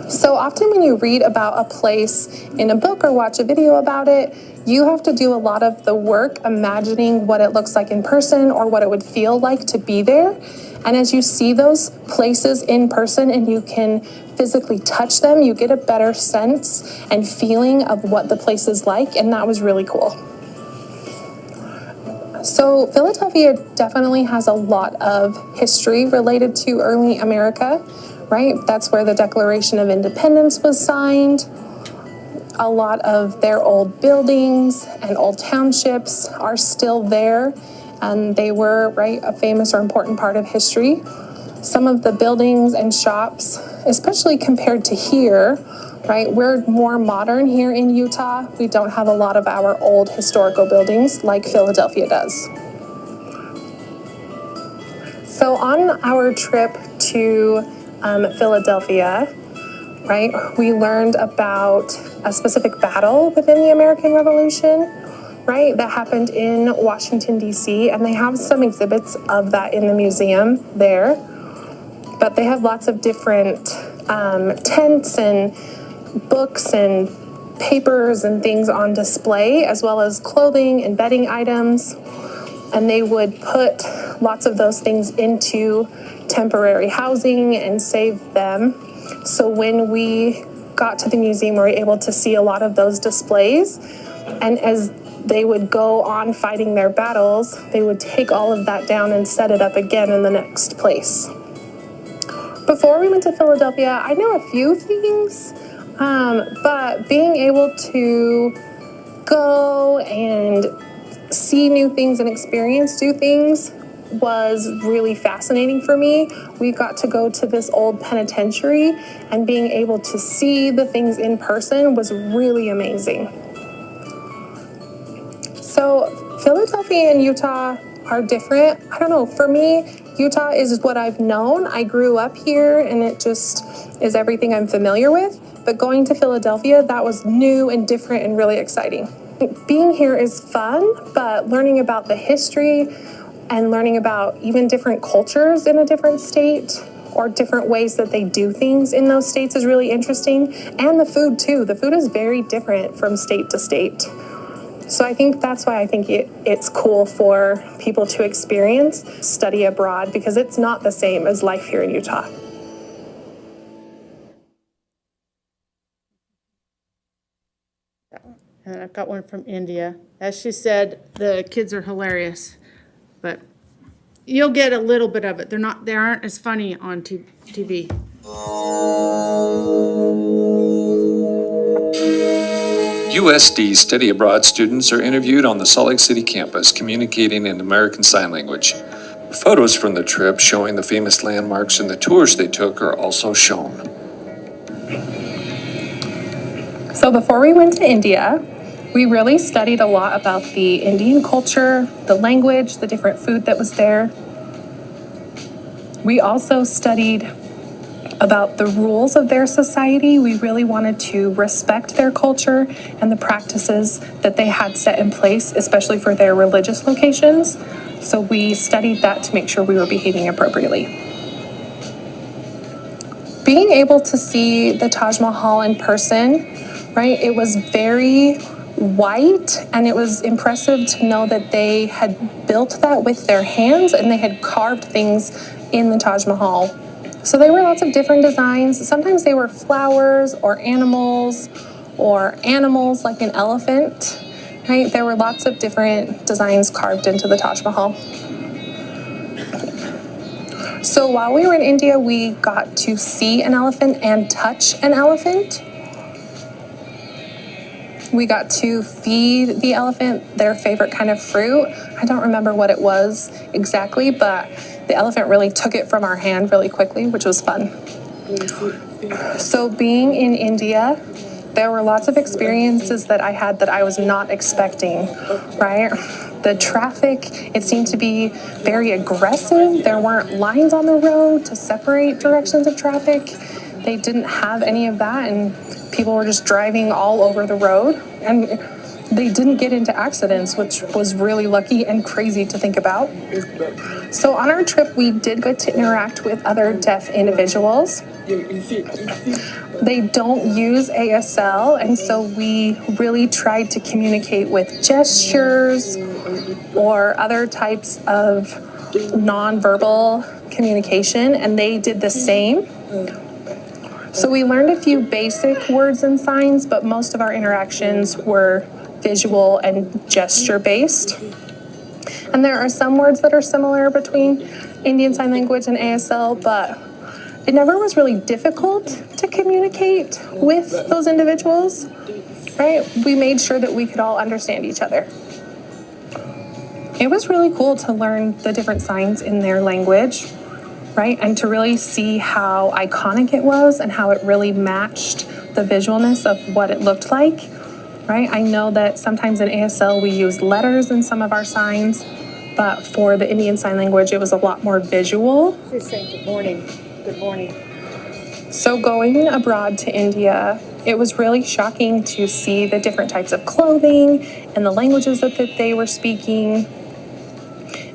So often when you read about a place in a book or watch a video about it, you have to do a lot of the work imagining what it looks like in person or what it would feel like to be there. And as you see those places in person and you can physically touch them, you get a better sense and feeling of what the place is like, and that was really cool. So Philadelphia definitely has a lot of history related to early America, right? That's where the Declaration of Independence was signed. A lot of their old buildings and old townships are still there, and they were, right, a famous or important part of history. Some of the buildings and shops, especially compared to here, right, we're more modern here in Utah. We don't have a lot of our old historical buildings like Philadelphia does. So on our trip to Philadelphia, right, we learned about a specific battle within the American Revolution, right, that happened in Washington, D.C., and they have some exhibits of that in the museum there. But they have lots of different tents and books and papers and things on display, as well as clothing and bedding items. And they would put lots of those things into temporary housing and save them. So when we got to the museum, we were able to see a lot of those displays. And as they would go on fighting their battles, they would take all of that down and set it up again in the next place. Before we went to Philadelphia, I know a few things, but being able to go and see new things and experience new things was really fascinating for me. We got to go to this old penitentiary, and being able to see the things in person was really amazing. So Philadelphia and Utah are different. I don't know, for me, Utah is what I've known. I grew up here and it just is everything I'm familiar with. But going to Philadelphia, that was new and different and really exciting. Being here is fun, but learning about the history and learning about even different cultures in a different state or different ways that they do things in those states is really interesting. And the food too. The food is very different from state to state. So I think that's why I think it's cool for people to experience study abroad, because it's not the same as life here in Utah. And I've got one from India. As she said, the kids are hilarious, but you'll get a little bit of it. They aren't as funny on TV. USD study abroad students are interviewed on the Salt Lake City campus, communicating in American Sign Language. Photos from the trip showing the famous landmarks and the tours they took are also shown. So before we went to India, we really studied a lot about the Indian culture, the language, the different food that was there. We also studied about the rules of their society. We really wanted to respect their culture and the practices that they had set in place, especially for their religious locations. So we studied that to make sure we were behaving appropriately. Being able to see the Taj Mahal in person, right, it was very white, and it was impressive to know that they had built that with their hands and they had carved things in the Taj Mahal. So there were lots of different designs. Sometimes they were flowers or animals like an elephant, right? There were lots of different designs carved into the Taj Mahal. So while we were in India, we got to see an elephant and touch an elephant. We got to feed the elephant their favorite kind of fruit. I don't remember what it was exactly, but the elephant really took it from our hand really quickly, which was fun. So being in India, there were lots of experiences that I had that I was not expecting, right? The traffic, it seemed to be very aggressive. There weren't lines on the road to separate directions of traffic. They didn't have any of that, and people were just driving all over the road, and they didn't get into accidents, which was really lucky and crazy to think about. So on our trip, we did get to interact with other deaf individuals. They don't use ASL, and so we really tried to communicate with gestures or other types of nonverbal communication, and they did the same. So we learned a few basic words and signs, but most of our interactions were visual and gesture-based. And there are some words that are similar between Indian Sign Language and ASL, but it never was really difficult to communicate with those individuals, right? We made sure that we could all understand each other. It was really cool to learn the different signs in their language, right? And to really see how iconic it was and how it really matched the visualness of what it looked like, right? I know that sometimes in ASL we use letters in some of our signs, but for the Indian Sign Language, it was a lot more visual. She's saying good morning. Good morning. So going abroad to India, it was really shocking to see the different types of clothing and the languages that they were speaking.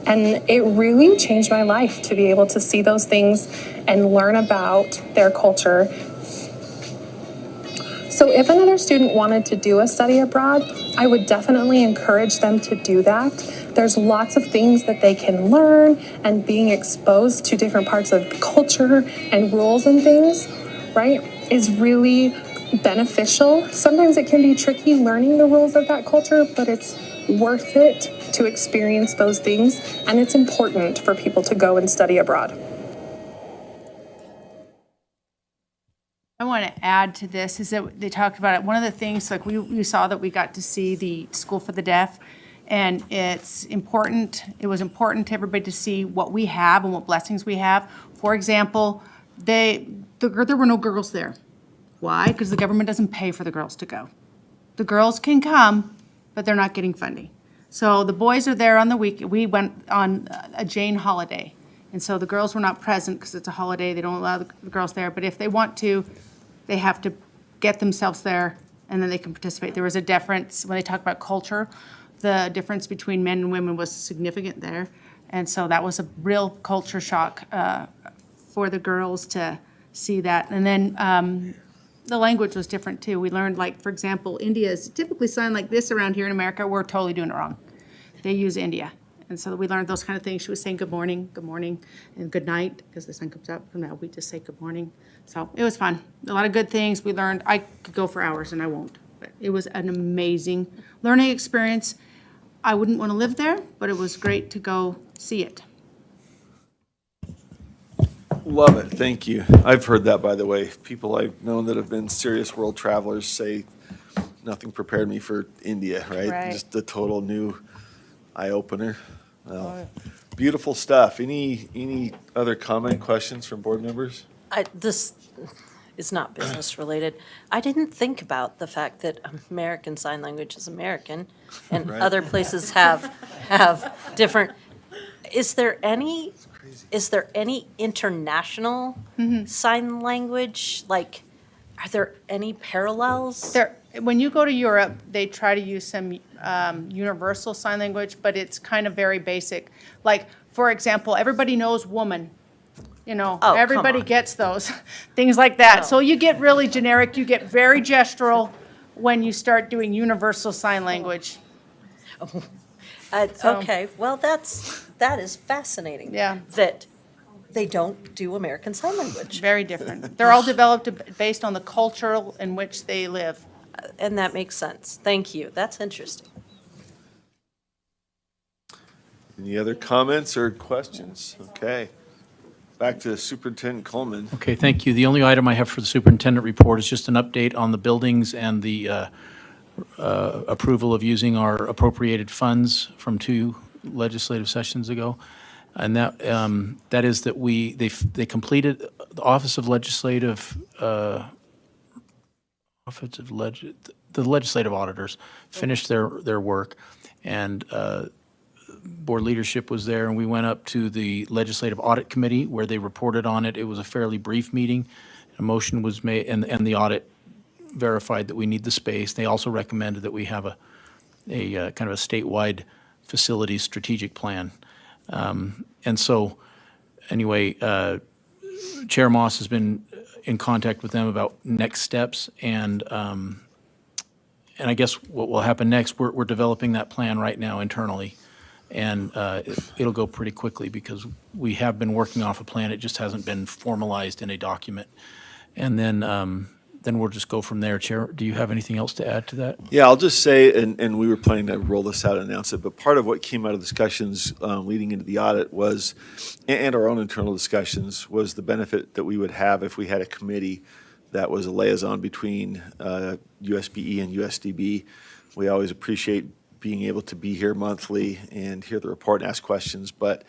And it really changed my life to be able to see those things and learn about their culture. So if another student wanted to do a study abroad, I would definitely encourage them to do that. There's lots of things that they can learn, and being exposed to different parts of culture and rules and things, right, is really beneficial. Sometimes it can be tricky learning the rules of that culture, but it's worth it to experience those things, and it's important for people to go and study abroad. I want to add to this is that they talked about it. One of the things, like we saw that we got to see the School for the Deaf, and it's important. It was important to everybody to see what we have and what blessings we have. For example, there were no girls there. Why? Because the government doesn't pay for the girls to go. The girls can come, but they're not getting funding. So the boys are there on the week. We went on a Jane holiday. And so the girls were not present because it's a holiday. They don't allow the girls there. But if they want to, they have to get themselves there and then they can participate. There was a difference when they talk about culture. The difference between men and women was significant there. And so that was a real culture shock for the girls to see that. And then the language was different too. We learned, like, for example, India is typically signed like this around here in America. We're totally doing it wrong. They use India. And so we learned those kind of things. She was saying good morning, and good night, because the sun comes up. And now we just say good morning. So it was fun. A lot of good things we learned. I could go for hours, and I won't. But it was an amazing learning experience. I wouldn't want to live there, but it was great to go see it. Love it. Thank you. I've heard that, by the way. People I've known that have been serious world travelers say nothing prepared me for India, right? Right. Just the total new eye-opener. Well, beautiful stuff. Any other comment, questions from board members? This is not business related. I didn't think about the fact that American Sign Language is American and Right. other places have different. Is there any international sign language? Like, are there any parallels? When you go to Europe, they try to use some universal sign language, but it's kind of very basic. Like, for example, everybody knows woman. You know, Oh, come everybody on. gets those, things like that. So you get really generic, you get very gestural when you start doing universal sign language. So- Okay, well, that is fascinating. Yeah. That they don't do American Sign Language. Very different. They're all developed based on the culture in which they live. And that makes sense. Thank you. That's interesting. Any other comments or questions? Okay. Back to Superintendent Coleman. Okay, thank you. The only item I have for the superintendent report is just an update on the buildings and the approval of using our appropriated funds from 2 legislative sessions ago. And that is that they completed the Office of Legislative, the legislative auditors finished their work, and board leadership was there, and we went up to the Legislative Audit Committee where they reported on it. It was a fairly brief meeting. A motion was made, and the audit verified that we need the space. They also recommended that we have a kind of a statewide facilities strategic plan. And so, anyway, Chair Moss has been in contact with them about next steps, and I guess what will happen next, we're developing that plan right now internally, and it'll go pretty quickly because we have been working off a plan. It just hasn't been formalized in a document. And then we'll just go from there. Chair, do you have anything else to add to that? Yeah, I'll just say, and we were planning to roll this out and announce it, but part of what came out of discussions leading into the audit was, and our own internal discussions, was the benefit that we would have if we had a committee that was a liaison between USBE and USDB. We always appreciate being able to be here monthly and hear the report and ask questions, but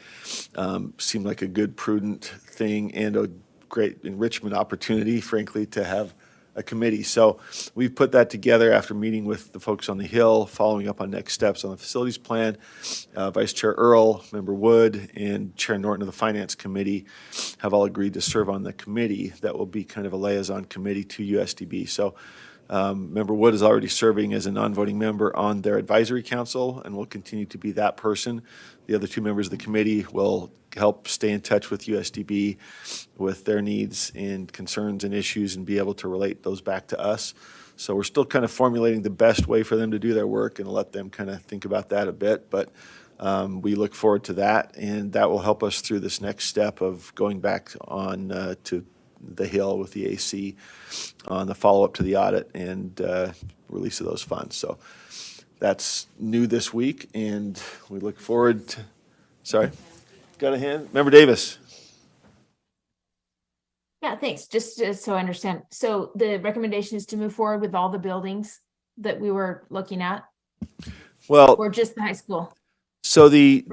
seemed like a good, prudent thing and a great enrichment opportunity, frankly, to have a committee. So we've put that together after meeting with the folks on the Hill, following up on next steps on the facilities plan. Vice Chair Earl, Member Wood, and Chair Norton of the Finance Committee have all agreed to serve on the committee that will be kind of a liaison committee to USDB. So Member Wood is already serving as a non-voting member on their advisory council and will continue to be that person. The other 2 members of the committee will help stay in touch with USDB with their needs and concerns and issues and be able to relate those back to us. So we're still kind of formulating the best way for them to do their work and let them kind of think about that a bit. But we look forward to that, and that will help us through this next step of going back on to the Hill with the AC on the follow-up to the audit and release of those funds. So that's new this week, and we look forward to, sorry, got a hand? Member Davis. Yeah, thanks. Just so I understand. So the recommendation is to move forward with all the buildings that we were looking at, Well, or just the high school? so the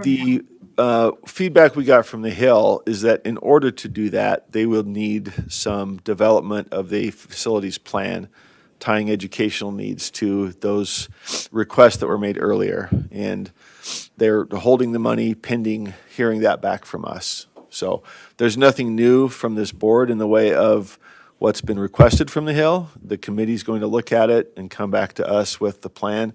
feedback we got from the Hill is that in order to do that, they will need some development of the facilities plan tying educational needs to those requests that were made earlier. And they're holding the money pending hearing that back from us. So there's nothing new from this board in the way of what's been requested from the Hill. The committee's going to look at it and come back to us with the plan,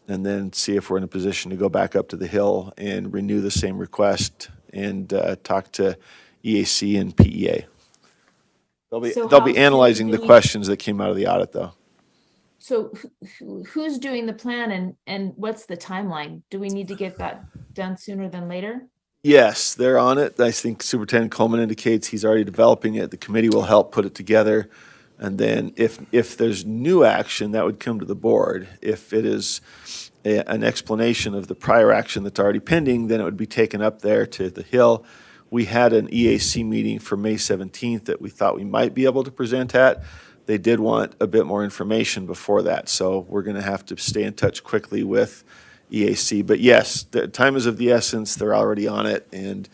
and then see if we're in a position to go back up to the Hill and renew the same request and talk to EAC and PEA. So They'll how be soon analyzing do the we- questions that came out of the audit, though. So who's doing the plan and what's the timeline? Do we need to get that done sooner than later? Yes, they're on it. I think Superintendent Coleman indicates he's already developing it. The committee will help put it together. And then if there's new action, that would come to the board. If it is an explanation of the prior action that's already pending, then it would be taken up there to the Hill. We had an EAC meeting for May 17th that we thought we might be able to present at. They did want a bit more information before that, so we're going to have to stay in touch quickly with EAC. But yes, the time is of the essence. They're already on it, and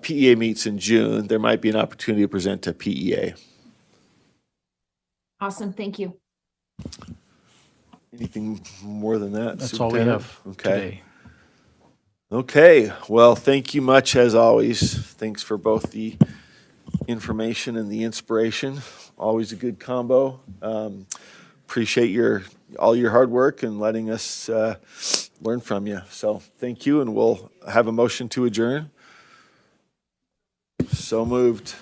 PEA meets in June. There might be an opportunity to present to PEA. Awesome, thank you. Anything more than that? That's all we Superintendent? have Okay. today. Okay, well, thank you much as always. Thanks for both the information and the inspiration. Always a good combo. Appreciate all your hard work and letting us learn from you. So thank you, and we'll have a motion to adjourn. So moved.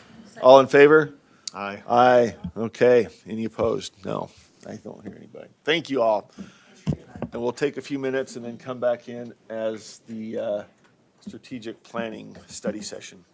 All in favor? Aye. Aye. Okay. Any opposed? No, I don't hear anybody. Thank you all. And we'll take a few minutes and then come back in as the strategic planning study session.